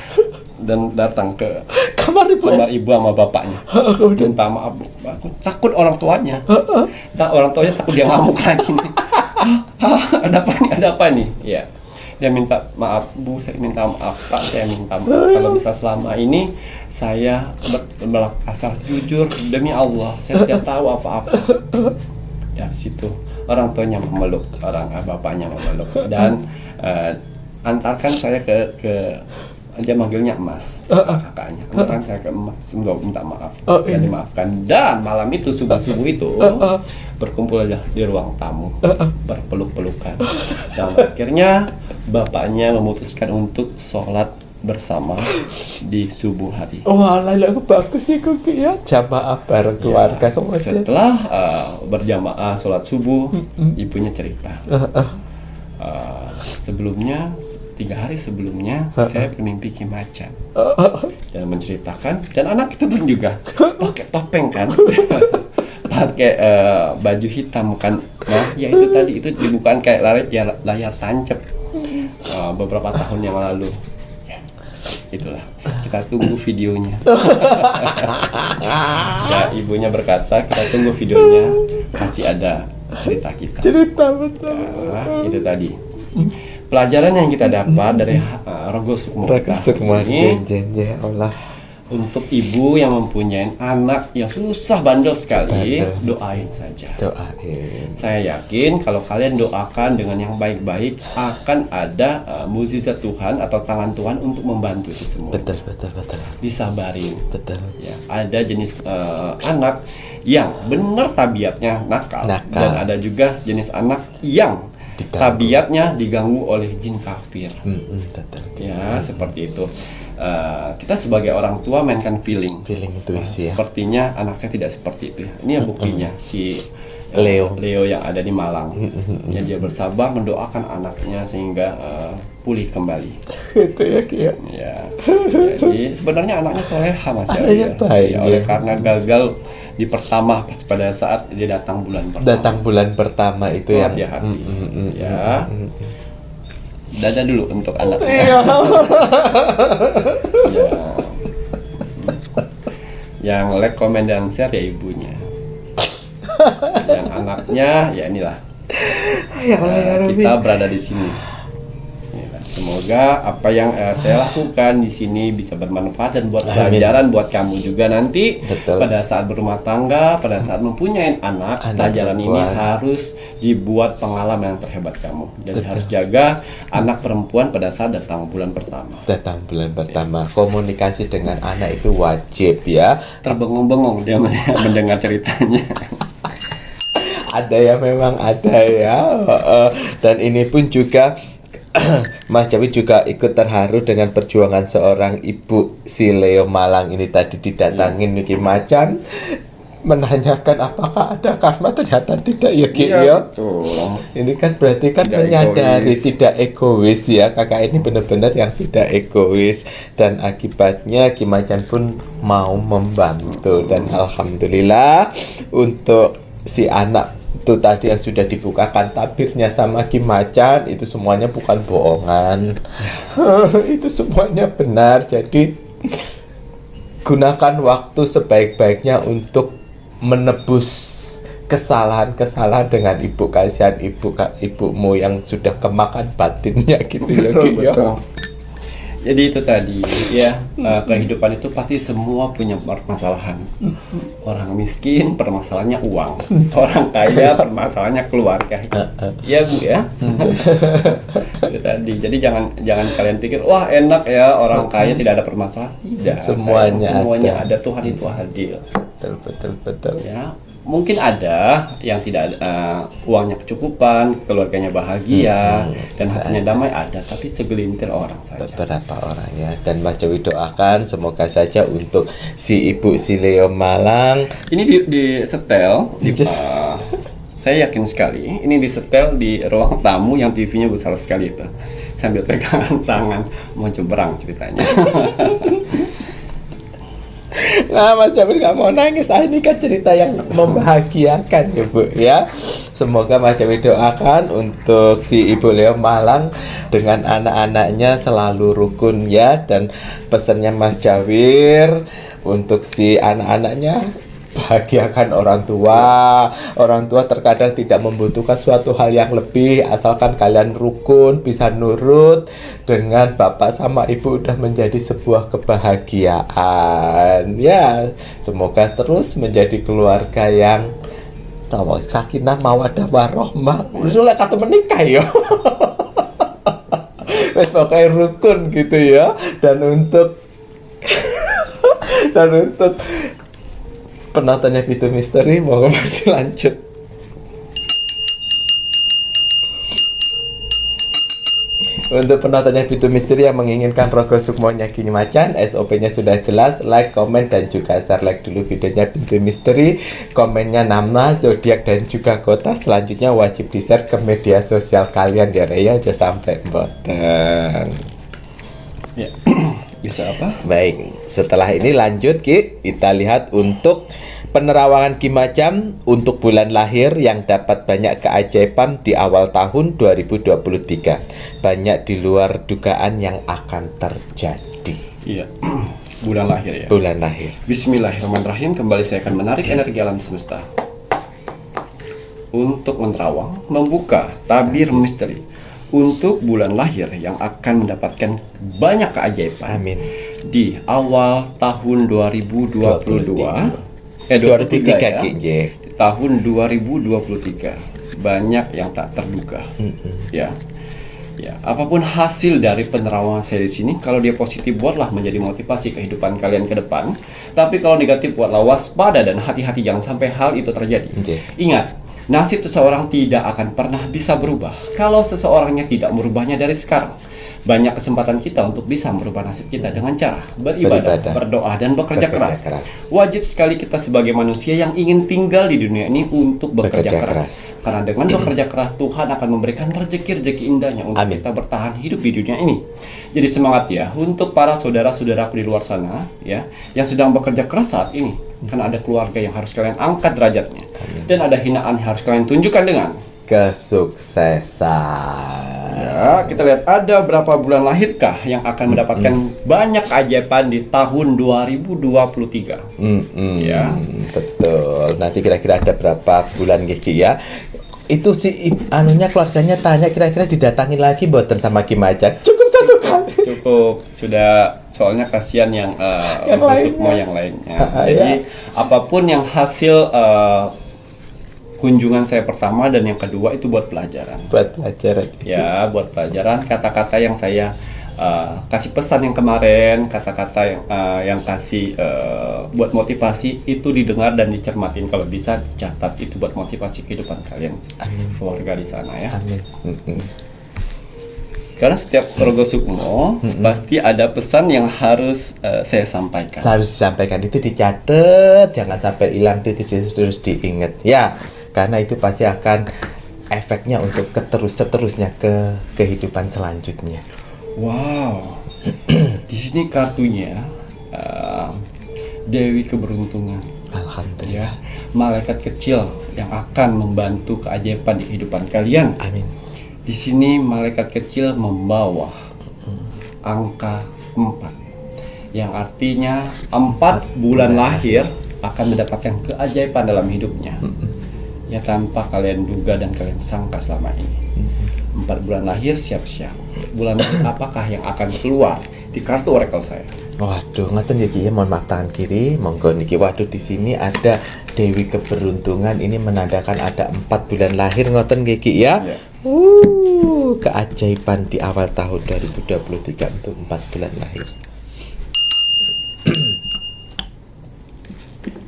dan datang ke kamar ibu sama bapaknya. Minta maaf, Bu. Takut orang tuanya. Orang tuanya takut dia ngamuk lagi nih. Ada apa nih? Ya. Dia minta maaf, Bu, saya minta maaf, Pak, saya minta maaf. Kalau bisa selama ini saya asal jujur demi Allah, saya tidak tahu apa-apa. Dari situ orang tuanya memeluk, bapaknya memeluk dan antarkan saya ke dia manggilnya Emas, kakaknya. Antarkan saya ke Emas, semoga minta maaf dan dimaafkan. Dan malam itu subuh itu berkumpul di ruang tamu, berpeluk-pelukan. Dan akhirnya bapaknya memutuskan untuk sholat bersama di subuh hari. Bagus sih kok ya. Jamaah bareng keluarga kemudian. Setelah berjamaah sholat subuh, ibunya cerita. Sebelumnya 3 hari sebelumnya saya bermimpi Ki Macan dan menceritakan, dan anak itu pun juga pakai topeng kan, pakai baju hitam kan. Nah, ya itu tadi itu dibukakan kayak layar tancap beberapa tahun yang lalu. Itulah, kita tunggu videonya. Ya, ibunya berkata kita tunggu videonya, pasti ada cerita betul. Ya, itu tadi pelajaran yang kita dapat dari Rogo Sukmo ini. Allah, untuk ibu yang mempunyai anak yang susah bandel sekali, doain saja. Saya yakin kalau kalian doakan dengan yang baik-baik, akan ada mukjizat Tuhan atau tangan Tuhan untuk membantu itu semua. Betul. Disabarin. Betul. Ya, ada jenis anak yang benar tabiatnya nakal, dan ada juga jenis anak yang tabiatnya diganggu oleh jin kafir. Ya, seperti itu. Kita sebagai orang tua mainkan feeling intuisi ya. Sepertinya anak saya tidak seperti itu. Ini yang buktinya si Leo yang ada di Malang. Ya, dia bersabar mendoakan anaknya sehingga pulih kembali. Itu ya Ki ya. Ya. Jadi sebenarnya anaknya soleha Mas ya. Baik, oleh karena gagal di pertama pada saat dia datang bulan pertama. Itu yang ya. Dada dulu untuk anak. Iya. Ya. Yang like, comment, dan share ya ibunya. Yang anaknya ya inilah. Ya Allah, ya Rabbi. Kita berada di sini. Inilah. Semoga apa yang saya lakukan di sini bisa bermanfaat dan buat pelajaran buat kamu juga nanti. Betul. Pada saat berumah tangga, pada saat mempunyai anak pelajaran ini perempuan. harus dibuat pengalaman yang terhebat kamu. Dan harus jaga anak perempuan pada saat datang bulan pertama. Datang bulan pertama, komunikasi dengan anak itu wajib ya. Terbengong-bengong dia mendengar ceritanya. Ada ya, memang ada ya. Dan ini pun juga Mas Jawi juga ikut terharu dengan perjuangan seorang ibu si Leo Malang ini tadi didatangin Niki Macan menanyakan apakah ada karma, ternyata tidak ya Ki ya. Betul. Ini kan berarti kan Tidak menyadari egois. tidak egois ya. Kakak ini benar-benar yang tidak egois, dan akibatnya Ki Macan pun mau membantu. Dan alhamdulillah untuk si anak itu tadi yang sudah dibukakan tabirnya sama Ki Macan, itu semuanya bukan bohongan. Itu semuanya benar. Jadi gunakan waktu sebaik-baiknya untuk menebus kesalahan-kesalahan dengan ibu, kasihan ibumu yang sudah kemakan batinnya gitu ya Ki ya. Betul. Jadi itu tadi ya, kehidupan itu pasti semua punya permasalahan. Orang miskin permasalahannya uang, orang kaya permasalahannya keluarga. Ya Bu ya. Itu tadi. Jadi jangan kalian pikir wah enak ya orang kaya tidak ada permasalahan. Tidak. Semuanya ada. Tuhan itu adil. Betul. Ya, mungkin ada yang tidak uangnya kecukupan, keluarganya bahagia, dan hatinya damai ada, tapi segelintir orang saja. Beberapa orang ya. Dan Mas Jawi doakan semoga saja untuk si ibu si Leo Malang. Ini di setel, saya yakin sekali ini disetel di ruang tamu yang TV-nya besar sekali itu. Sambil pegangan tangan mau cebrang ceritanya. Nah, Mas Jawi nggak mau nangis. Ini kan cerita yang membahagiakan ya Bu ya. Semoga Mas Jawi doakan untuk si Ibu Leo Malang dengan anak-anaknya selalu rukun ya. Dan pesannya Mas Jawir untuk si anak-anaknya, bahagiakan orang tua. Orang tua terkadang tidak membutuhkan suatu hal yang lebih, asalkan kalian rukun, bisa nurut dengan bapak sama ibu, udah menjadi sebuah kebahagiaan. Ya, semoga terus menjadi keluarga yang sakinah mawaddah warahmah. Udah kata menikah ya. Wes pokoknya rukun gitu ya. Dan untuk penontonnya Pitu Misteri, mau lanjut. Untuk penontonnya Pitu Misteri yang menginginkan Rogo Sukmonya Ki Macan, SOP-nya sudah jelas. Like, komen, dan juga share. Like dulu videonya Pitu Misteri, komennya nama, zodiak, dan juga kota. Selanjutnya wajib di-share ke media sosial kalian ya Raya, aja sampai boten. Ya. Bisa apa? Baik, setelah ini lanjut Ki, kita lihat untuk penerawangan Ki Macan untuk bulan lahir yang dapat banyak keajaiban di awal tahun 2023. Banyak di luar dugaan yang akan terjadi. Iya. Bulan lahir ya. Bulan lahir. Bismillahirrahmanirrahim. Kembali saya akan menarik energi alam semesta untuk menerawang, membuka tabir misteri untuk bulan lahir yang akan mendapatkan banyak keajaiban. Amin. Di awal tahun 2023 2023 ya. Ki. Tahun 2023 banyak yang tak terduga. Ya. Ya, apapun hasil dari penerawangan saya di sini, kalau dia positif buatlah menjadi motivasi kehidupan kalian ke depan. Tapi kalau negatif buatlah waspada dan hati-hati jangan sampai hal itu terjadi. Ingat, nasib seseorang tidak akan pernah bisa berubah kalau seseorangnya tidak merubahnya dari sekarang. Banyak kesempatan kita untuk bisa merubah nasib kita dengan cara beribadah, berdoa, dan bekerja keras. Wajib sekali kita sebagai manusia yang ingin tinggal di dunia ini untuk bekerja keras. Karena dengan bekerja keras Tuhan akan memberikan rezeki-rezeki indahnya untuk kita bertahan hidup di dunia ini. Jadi semangat ya untuk para saudara-saudaraku di luar sana ya yang sedang bekerja keras saat ini. Karena ada keluarga yang harus kalian angkat derajatnya. Dan ada hinaan yang harus kalian tunjukkan dengan kesuksesan. Ya, kita lihat ada berapa bulan lahirkah yang akan mendapatkan banyak keajaiban di tahun 2023. Ya, betul. Nanti kira-kira ada berapa bulan Gigi ya. Itu si anunya keluarganya tanya kira-kira didatangin lagi mboten sama Ki Macan. Cukup satu kali. Cukup, sudah, soalnya kasihan yang Yang busuk lainnya. yang lainnya. Ah, Jadi ya. apapun yang hasil kunjungan saya pertama dan yang kedua itu buat pelajaran. Buat pelajaran. Ya, buat pelajaran kata-kata yang saya kasih pesan yang kemarin, kata-kata yang kasih buat motivasi itu didengar dan dicermatin, kalau bisa catat, itu buat motivasi kehidupan kalian. Amin. Keluarga di sana ya. Amin. Karena setiap Rogo Sukmo pasti ada pesan yang harus saya sampaikan. Harus disampaikan, itu dicatat, jangan sampai hilang, terus diingat ya, karena itu pasti akan efeknya untuk seterusnya ke kehidupan selanjutnya. Wow, di sini kartunya Dewi Keberuntungan. Alhamdulillah. Ya, malaikat kecil yang akan membantu keajaiban di kehidupan kalian. Amin. Di sini malaikat kecil membawa angka 4, yang artinya 4 bulan lahir akan mendapatkan keajaiban dalam hidupnya. Ya, tanpa kalian duga dan kalian sangka selama ini. 4 bulan lahir siap-siap. Bulan apakah yang akan keluar di kartu oracle saya? Waduh, ngoten ya Ki ya, mohon maaf tangan kiri, monggo niki. Waduh, di sini ada Dewi Keberuntungan, ini menandakan ada 4 bulan lahir, ngoten nggih Ki ya. Ya. Keajaiban di awal tahun 2023 untuk 4 bulan lahir.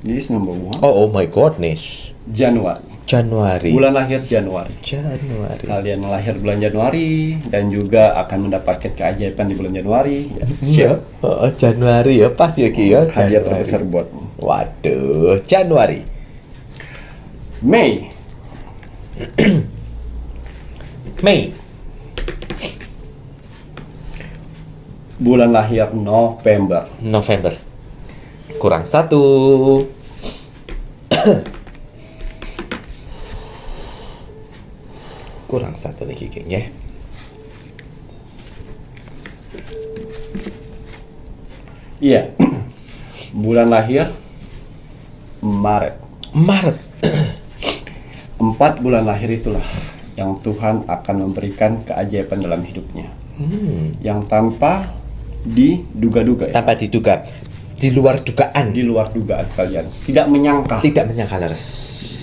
This number 1. Oh my goodness. Januari. Januari. Bulan lahir Januari. Januari. Kalian lahir bulan Januari dan juga akan mendapatkan keajaiban di bulan Januari. Ya, siap. Januari ya, pas ya Ki ya. Hadiah Januari. terbesar buatmu. Waduh, Januari. Mei. Mei. Bulan lahir November. November. Kurang 1. Kurang 1 nih Ki ya. Iya. Bulan lahir Maret. Maret. 4 bulan lahir itulah yang Tuhan akan memberikan keajaiban dalam hidupnya. Yang tanpa diduga-duga ya. Tanpa diduga, di luar dugaan, Di luar dugaan kalian. Tidak menyangka. tidak menyangka leres.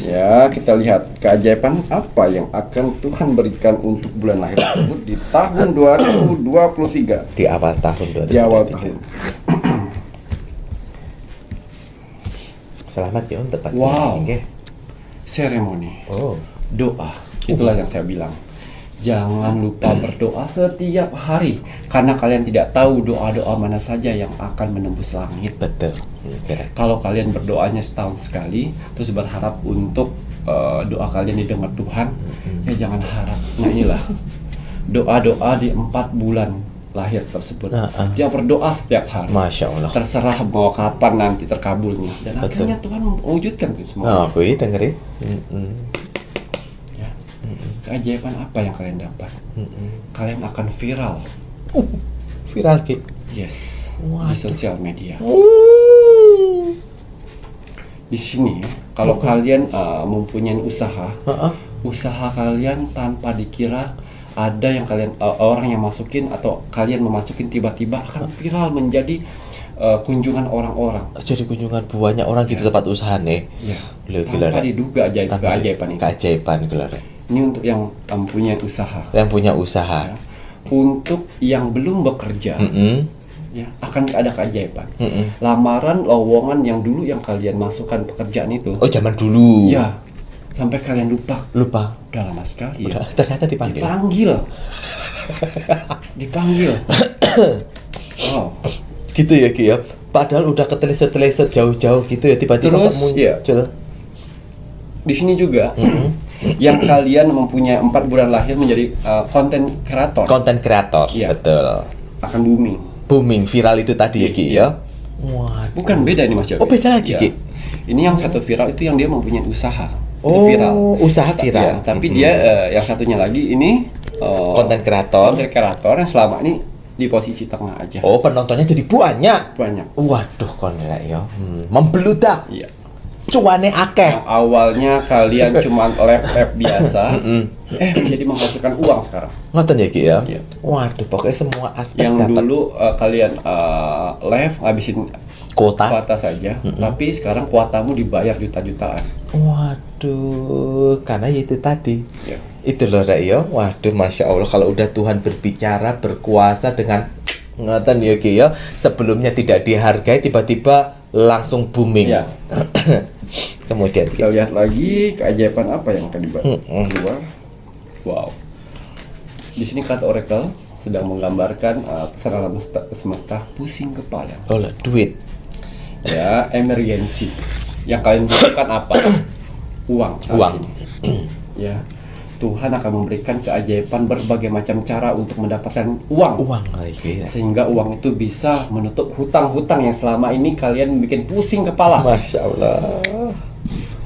Ya, kita lihat keajaiban apa yang akan Tuhan berikan untuk bulan lahir tersebut di tahun 2023. Di awal tahun 2023. Di awal tahun. Selamat ya untuk Pak Wow. Ki. Seremoni. Oh, Doa. Itulah yang saya bilang. Jangan lupa berdoa setiap hari, karena kalian tidak tahu doa-doa mana saja yang akan menembus langit. betul. Kira. Kalau kalian berdoanya setahun sekali, terus berharap untuk doa kalian didengar Tuhan, ya jangan harap. Nah, inilah doa-doa di 4 bulan lahir tersebut. Dia berdoa setiap hari. Masya Allah. Terserah mau kapan nanti terkabulnya. Dan Betul. akhirnya Tuhan mewujudkan itu semua. Oh, kui dengerin. Ya. Keajaiban apa yang kalian dapat? Kalian akan viral. Viral Ki. Yes. Waduh. Di sosial media. Di sini, kalau kalian mempunyai usaha, usaha kalian tanpa dikira ada yang kalian orang yang masukin atau kalian memasukin tiba-tiba akan viral menjadi kunjungan orang-orang. Jadi kunjungan banyak orang gitu tempat usaha nih. Ya. Loh, gila. Tanpa diduga keajaiban ini. Keajaiban gila. Ini untuk yang mempunyai usaha. Yang punya usaha. Ya. Untuk yang belum bekerja, Mm-mm. ya akan ada keajaiban. Lamaran, lowongan yang dulu yang kalian masukkan pekerjaan itu, Oh, zaman dulu. ya sampai kalian lupa. Lupa. Udah lama sekali ya. Ternyata dipanggil. Dipanggil. Wow. Gitu ya Ki ya. Padahal udah keteleset-teleset jauh-jauh gitu ya, tiba-tiba Terus, kok ya. muncul. Di sini juga yang kalian mempunyai 4 bulan lahir menjadi konten kreator Konten kreator, Iya. betul. akan booming. Booming viral itu tadi ya Ki ya. Wah. Bukan, beda ini Mas Jawi. Oh, beda lagi, Ki? Ini yang satu viral itu yang dia mempunyai usaha. Itu Oh, viral. usaha viral. Ya, tapi dia yang satunya lagi ini Konten kreator. konten kreator yang selama ini di posisi tengah aja. Oh, penontonnya jadi banyak. Banyak. Waduh, kon ya. Membludak. Iya. cuane akeh. Yang awalnya kalian cuma lab biasa, menjadi menghasilkan uang sekarang. Ngoten ya Ki ya. Iya. Waduh, pokoknya semua aspek Yang dapat dulu kalian live ngabisin kuota. saja, tapi sekarang kuotamu dibayar juta-jutaan. Waduh, karena itu tadi. Ya. Itu loh Rek ya. Waduh, Masya Allah, kalau udah Tuhan berbicara, berkuasa dengan ngoten ya Ki ya. Sebelumnya tidak dihargai, tiba-tiba langsung booming. Ya. Kemudian Ki. Kita lihat lagi keajaiban apa yang akan keluar. Wow. Di sini kata Oracle sedang menggambarkan kesan alam semesta pusing kepala. Oh lah, duit. Ya, emergency. Yang kalian butuhkan apa? Uang. saat Uang. ini. Ya. Tuhan akan memberikan keajaiban berbagai macam cara untuk mendapatkan uang. Uang lagi. Sehingga uang itu bisa menutup hutang-hutang yang selama ini kalian bikin pusing kepala. Masya Allah.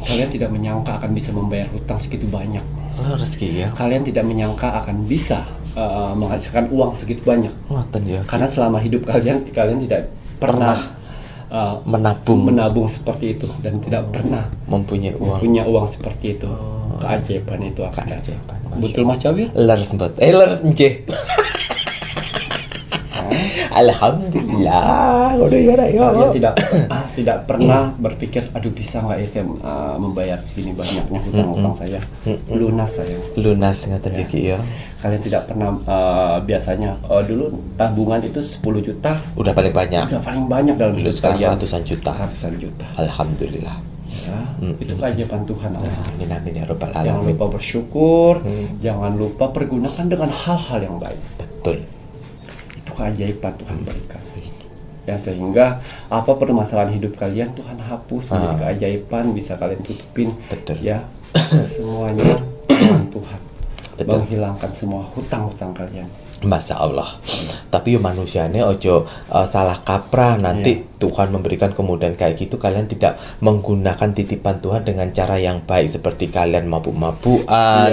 Kalian tidak menyangka akan bisa membayar hutang segitu banyak. Rezeki ya. Kalian tidak menyangka akan bisa menghasilkan uang segitu banyak. Ngoten ya. Karena selama hidup kalian tidak pernah menabung seperti itu dan tidak pernah mempunyai uang. punya uang seperti itu. Keajaiban itu akan datang. Keajaiban, Masya Betul Mas Cawir? Leres mbot. Leres nggih. Alhamdulillah. Udah ya Rek ya. Kalian tidak pernah berpikir, aduh bisa nggak ya saya membayar segini banyaknya hutang-hutang saya, lunas saya. Lunas ngoten ya Ki ya. Kalian tidak pernah biasanya dulu tabungan itu 10 juta Udah paling banyak. udah paling banyak dalam Dulu hidup sekarang kalian. ratusan juta. Ratusan juta. Alhamdulillah. Ya, itu keajaiban Tuhan. Amin amin ya rabbal Jangan alamin. lupa bersyukur, jangan lupa pergunakan dengan hal-hal yang baik. Betul. Itu keajaiban Tuhan berikan. Ya, sehingga apa permasalahan hidup kalian Tuhan hapus menjadi keajaiban, bisa kalian tutupin. Betul. Ya, semuanya dengan Tuhan. Betul. Menghilangkan semua hutang-hutang kalian. Masya Allah. Tapi yo manusianya ojo salah kaprah nanti Tuhan memberikan kemudahan kayak gitu, kalian tidak menggunakan titipan Tuhan dengan cara yang baik seperti kalian mabuk-mabukan,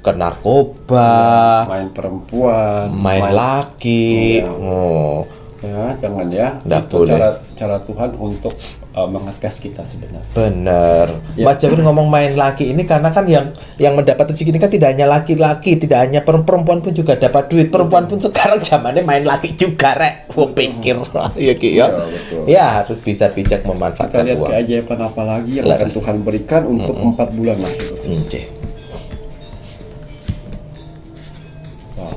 ke narkoba, Main perempuan, main laki. Iya. Oh. Ya, jangan ya. Nggak Itu boleh. cara Tuhan untuk mengetes kita sebenarnya. Bener. Ya. Mas Jawir ngomong main laki ini karena kan yang mendapat rezeki ini kan tidak hanya laki-laki, tidak hanya perempuan pun juga dapat duit. Perempuan pun sekarang zamannya main laki juga Rek. Gua pikir ya Ki ya. Iya, betul. Ya harus bisa bijak Kita memanfaatkan lihat uang. keajaiban apa lagi yang akan Leres. Tuhan berikan untuk 4 bulan lagi. Nggih. Wow.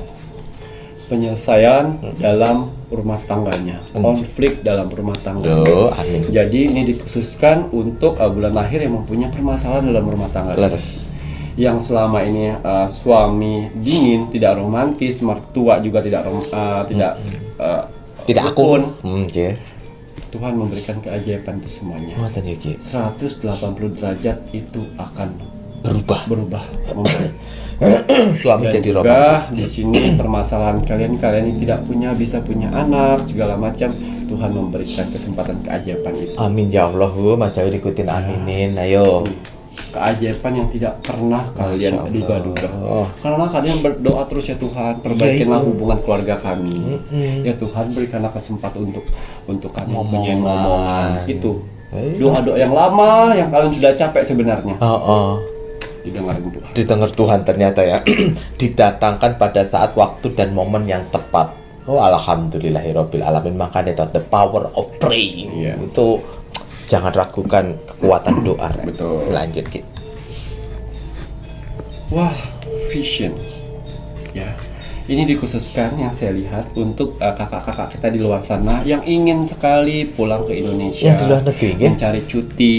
Penyelesaian dalam rumah tangganya, konflik dalam rumah tangga. Loh, amin. Jadi ini dikhususkan untuk bulan lahir yang mempunyai permasalahan dalam rumah tangga. Leres. Yang selama ini suami dingin, tidak romantis, mertua juga tidak Tidak rukun. akun. Nggih. Tuhan memberikan keajaiban itu semuanya. Ngoten ya Ki. 180 derajat itu akan Berubah. membaik. Suami Dan jadi juga romantis. di sini permasalahan kalian ini tidak bisa punya anak segala macam, Tuhan memberikan kesempatan keajaiban itu. Amin ya Allah, Mas Jawir ikutin aminin. Ayo. Keajaiban yang tidak pernah kalian Allah. duga-duga. Karena kalian berdoa terus ya Tuhan, perbaikilah hubungan keluarga kami. Ya Tuhan, berikanlah kesempatan untuk kami mempunyai ngomongan. Itu doa-doa yang lama yang kalian sudah capek sebenarnya. Didengarin Tuhan. Didengar Tuhan ternyata ya. Didatangkan pada saat waktu dan momen yang tepat. Oh alhamdulillahirabbil alamin. Makanya itu the power of praying. Iya. Itu jangan ragukan kekuatan doa. Rek. Betul. Lanjut Ki. Wah, vision. Ya. Ini dikhususkan yang saya lihat untuk kakak-kakak kita di luar sana yang ingin sekali pulang ke Indonesia, Yang di luar negeri, ya? mencari cuti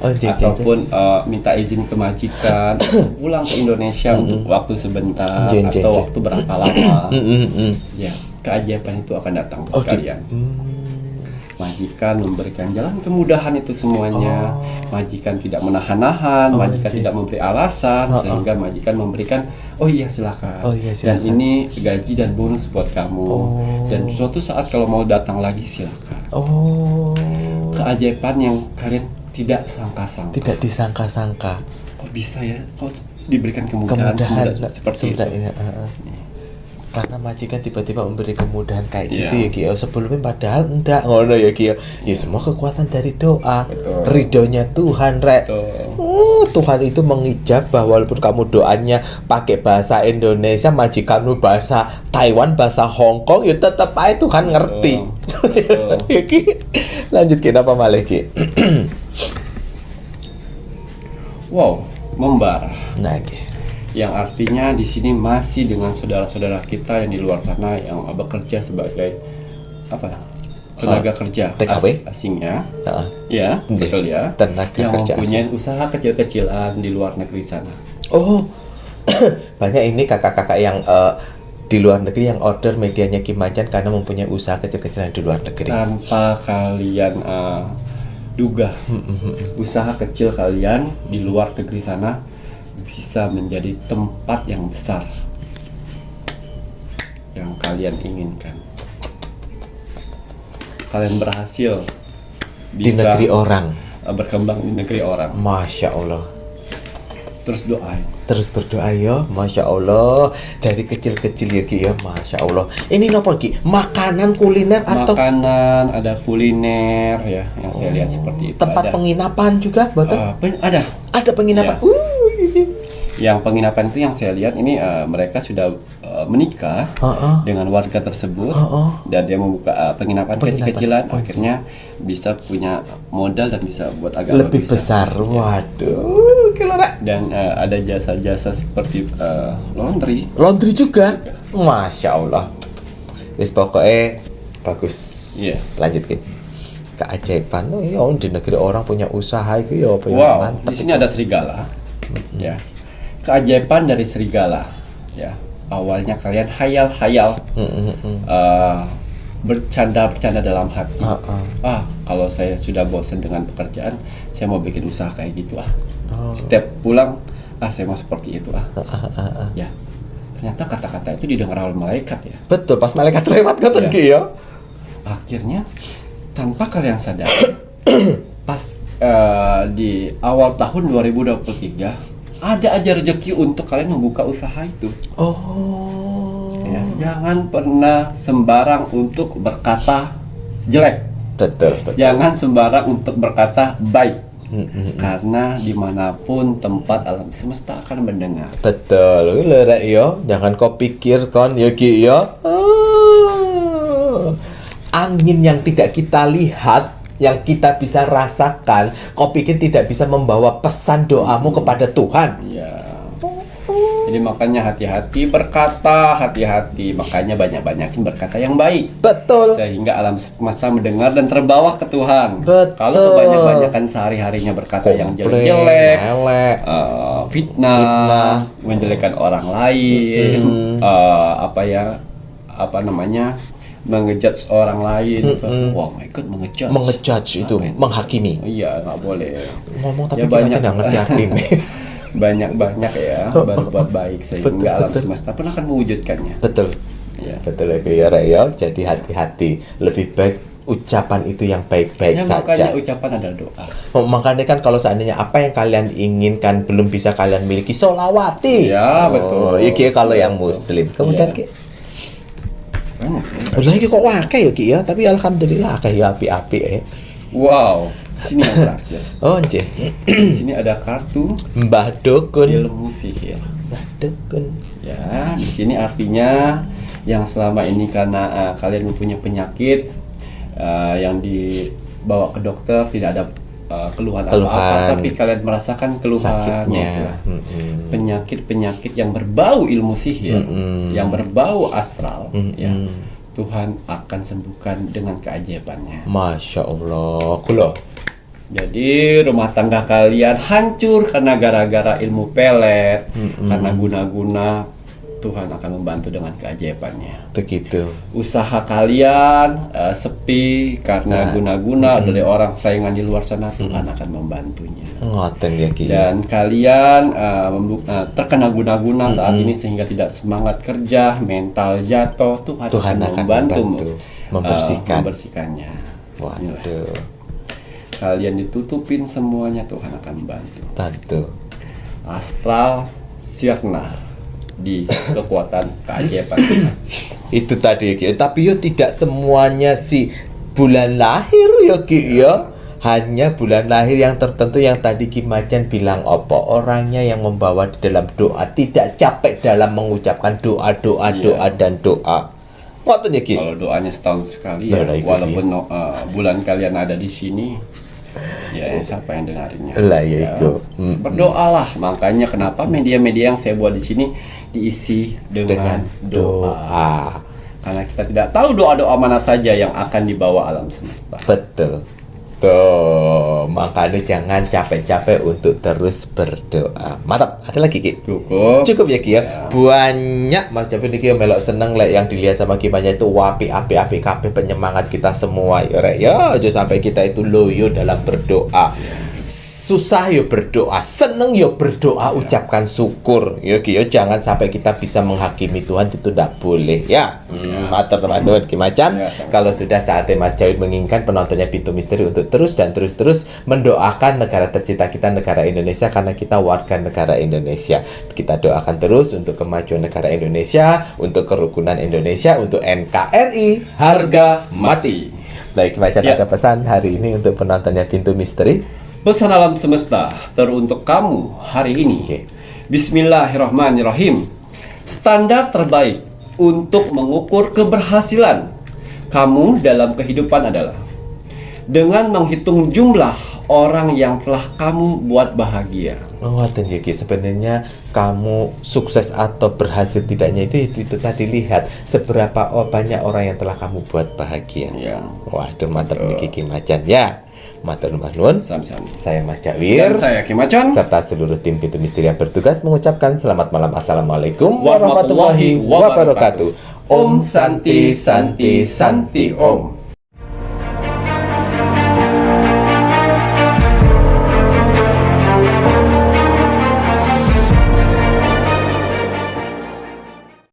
ataupun minta izin ke majikan pulang ke Indonesia untuk waktu sebentar atau waktu berapa lama. Ya, keajaiban itu akan datang buat kalian. Majikan memberikan jalan kemudahan itu semuanya. Majikan tidak menahan-nahan, majikan tidak memberi alasan, sehingga majikan memberikan, oh iya silakan. Dan ini gaji dan bonus buat kamu. Dan suatu saat kalau mau datang lagi silakan. Keajaiban yang kalian tidak sangka-sangka. Tidak disangka-sangka. Kok bisa ya? Kok diberikan kemudahan seperti itu? Karena majikan tiba-tiba memberi kemudahan kayak gitu Iya. ya Ki ya. Sebelumnya padahal enggak ngono ya Ki ya. Ya semua kekuatan dari doa. Betul. Ridhonya Tuhan rek. Betul. Tuhan itu mengijab bahwa walaupun kamu doanya pakai bahasa Indonesia, majikanmu bahasa Taiwan, bahasa Hong Kong, ya tetap aja Tuhan ngerti. Betul. Ya Ki. Lanjut Ki, apa malah Ki? Wow, membar. Nah Ki. Yang artinya di sini masih dengan saudara-saudara kita yang di luar sana yang bekerja sebagai apa? Tenaga kerja TKW? asingnya. Heeh. Ya, betul ya. Tenaga yang kerja mempunyai usaha kecil-kecilan di luar negeri sana. Oh, banyak ini kakak-kakak yang di luar negeri yang order medianya Kim Macan karena mempunyai usaha kecil-kecilan di luar negeri. Tanpa kalian duga, usaha kecil kalian di luar negeri sana bisa menjadi tempat yang besar yang kalian inginkan. Kalian berhasil Di bisa negeri orang. berkembang di negeri orang. Masya Allah. Terus doain. Terus berdoa ya, Masya Allah. Dari kecil-kecil ya Ki ya, Masya Allah. Ini nopo Ki? Makanan kuliner atau Makanan, ada kuliner ya, yang saya lihat seperti itu. tempat Ada, penginapan juga, betul? ada. Ada penginapan. Ya. Yang penginapan itu yang saya lihat ini mereka sudah menikah dengan warga tersebut dan dia membuka penginapan kecil-kecilan, akhirnya bisa punya modal dan bisa buat agak Lebih bagus. besar. Waduh, gila Rek. Dan ada jasa-jasa seperti laundry. Laundry juga. Masya Allah. Wis pokoknya bagus. Iya. Lanjut Ki. Keajaiban. Oh iya, di negeri orang punya usaha itu ya apa ya, Wow, mantap. di sini ada serigala. Ya. Keajaiban dari serigala. Ya. Awalnya kalian hayal-hayal. Bercanda-bercanda dalam hati. Kalau saya sudah bosan dengan pekerjaan, saya mau bikin usaha kayak gitu Setiap pulang, saya mau seperti itu Ya. Ternyata kata-kata itu didengar oleh malaikat ya. Betul, pas malaikat lewat kata Iya. Ki ya. Akhirnya tanpa kalian sadar, pas di awal tahun 2023 ada aja rezeki untuk kalian membuka usaha itu. Oh. Ya, jangan pernah sembarang untuk berkata jelek. Betul, betul. Jangan sembarang untuk berkata baik. Karena dimanapun tempat alam semesta akan mendengar. Betul, lerek yo. Jangan kau pikir kon ya Ki ya. Angin yang tidak kita lihat, yang kita bisa rasakan, kau pikir tidak bisa membawa pesan doamu kepada Tuhan. Ya. Jadi makanya hati-hati berkata, hati-hati. Makanya banyak-banyakin berkata yang baik. Betul. Sehingga alam semesta mendengar dan terbawa ke Tuhan. Betul. Kalau kebanyakan sehari-harinya berkata yang Komplain, jelek-jelek, elek. fitnah, menjelekkan orang lain, mengejudge orang lain. Wow, my God, mengejudge. Mengejudge itu, menghakimi. Iya, nggak boleh. Ngomong tapi Ya, kita banyak. nggak ngerti artinya. Banyak ya berbuat baik sehingga alam semesta pun akan mewujudkannya. Betul. Ya. Betul ya Rek ya. Jadi hati-hati. Lebih baik ucapan itu yang baik-baik Ya, saja. makanya ucapan adalah doa. Makanya kan kalau seandainya apa yang kalian inginkan belum bisa kalian miliki, solawati. Ya, betul. Iki kalau yang Betul. muslim. Kemudian Iya. Ki. Banyak ya. Lagi kok wakil ya Ki ya, tapi alhamdulillah kayak api-api Wow, sini yang terakhir. Oh nje. Di sini ada kartu Mbah Dukun. ilmu sihir. Mbah Dukun. Ya, di sini artinya yang selama ini karena kalian mempunyai penyakit yang dibawa ke dokter tidak ada keluhan apa-apa, tapi kalian merasakan keluhan Sakitnya. penyakit-penyakit yang berbau ilmu sihir, yang berbau astral, ya. Tuhan akan sembuhkan dengan keajaibannya. Masya Allah. Kulo. Jadi rumah tangga kalian hancur karena gara-gara ilmu pelet, karena guna-guna, Tuhan akan membantu dengan keajaibannya. Begitu. Usaha kalian sepi karena guna-guna dari orang saingan di luar sana, Tuhan akan membantunya. Ngoten ya Ki. Dan kalian terkena guna-guna saat ini sehingga tidak semangat kerja, mental jatuh, Tuhan akan membantu membersihkannya. Inilah. Waduh. Kalian ditutupin semuanya, Tuhan akan membantu. Tentu. Astral sirna. di kekuatan keajaiban. Itu tadi Ki. Tapi yo tidak semuanya si bulan lahir yo Ki yo. Hanya bulan lahir yang tertentu yang tadi Ki Macan bilang apa orangnya yang membawa di dalam doa, tidak capek dalam mengucapkan doa dan doa. Ngoten ya Ki. Kalau doanya setahun sekali ya, Lah, itu walaupun bulan kalian ada di sini, ya siapa yang dengarnya? Lah ya itu. Berdoalah. Makanya kenapa media-media yang saya buat di sini diisi dengan doa. Karena kita tidak tahu doa-doa mana saja yang akan dibawa alam semesta. Betul. Tuh, makanya jangan capek-capek untuk terus berdoa. Mantap. Ada lagi Ki? Cukup Ya Ki ya. Banyak Mas Javin iki melok seneng lek yang dilihat sama Ki Macan itu api kabeh penyemangat kita semua ya rek. Ya aja sampai kita itu loyo dalam berdoa. Susah yo berdoa, seneng yo berdoa, ucapkan syukur. Yo Ki yo jangan sampai kita bisa menghakimi Tuhan, itu tidak boleh ya. Matur nuwun Ki Macan. Kalau sudah saatnya Mas Jawid menginginkan penontonnya Pintu Misteri untuk terus mendoakan negara tercinta kita, negara Indonesia, karena kita warga negara Indonesia. Kita doakan terus untuk kemajuan negara Indonesia, untuk kerukunan Indonesia, untuk NKRI harga mati. Baik Ki Macan, ada pesan hari ini untuk penontonnya Pintu Misteri? Pesan alam semesta teruntuk kamu hari ini. Bismillahirrahmanirrahim. Standar terbaik untuk mengukur keberhasilan kamu dalam kehidupan adalah dengan menghitung jumlah orang yang telah kamu buat bahagia. Ngoten ya Ki, sebenarnya kamu sukses atau berhasil tidaknya itu tadi lihat seberapa banyak orang yang telah kamu buat bahagia. Ya. Waduh, mantap nih Ki Macan ya. Matur nuwun. Sami-sami. Saya Mas Jawir. Dan saya Ki Macan. Serta seluruh tim Pintu Misteri yang bertugas mengucapkan selamat malam. Assalamualaikum warahmatullahi wabarakatuh. Om Santi Santi Santi Om.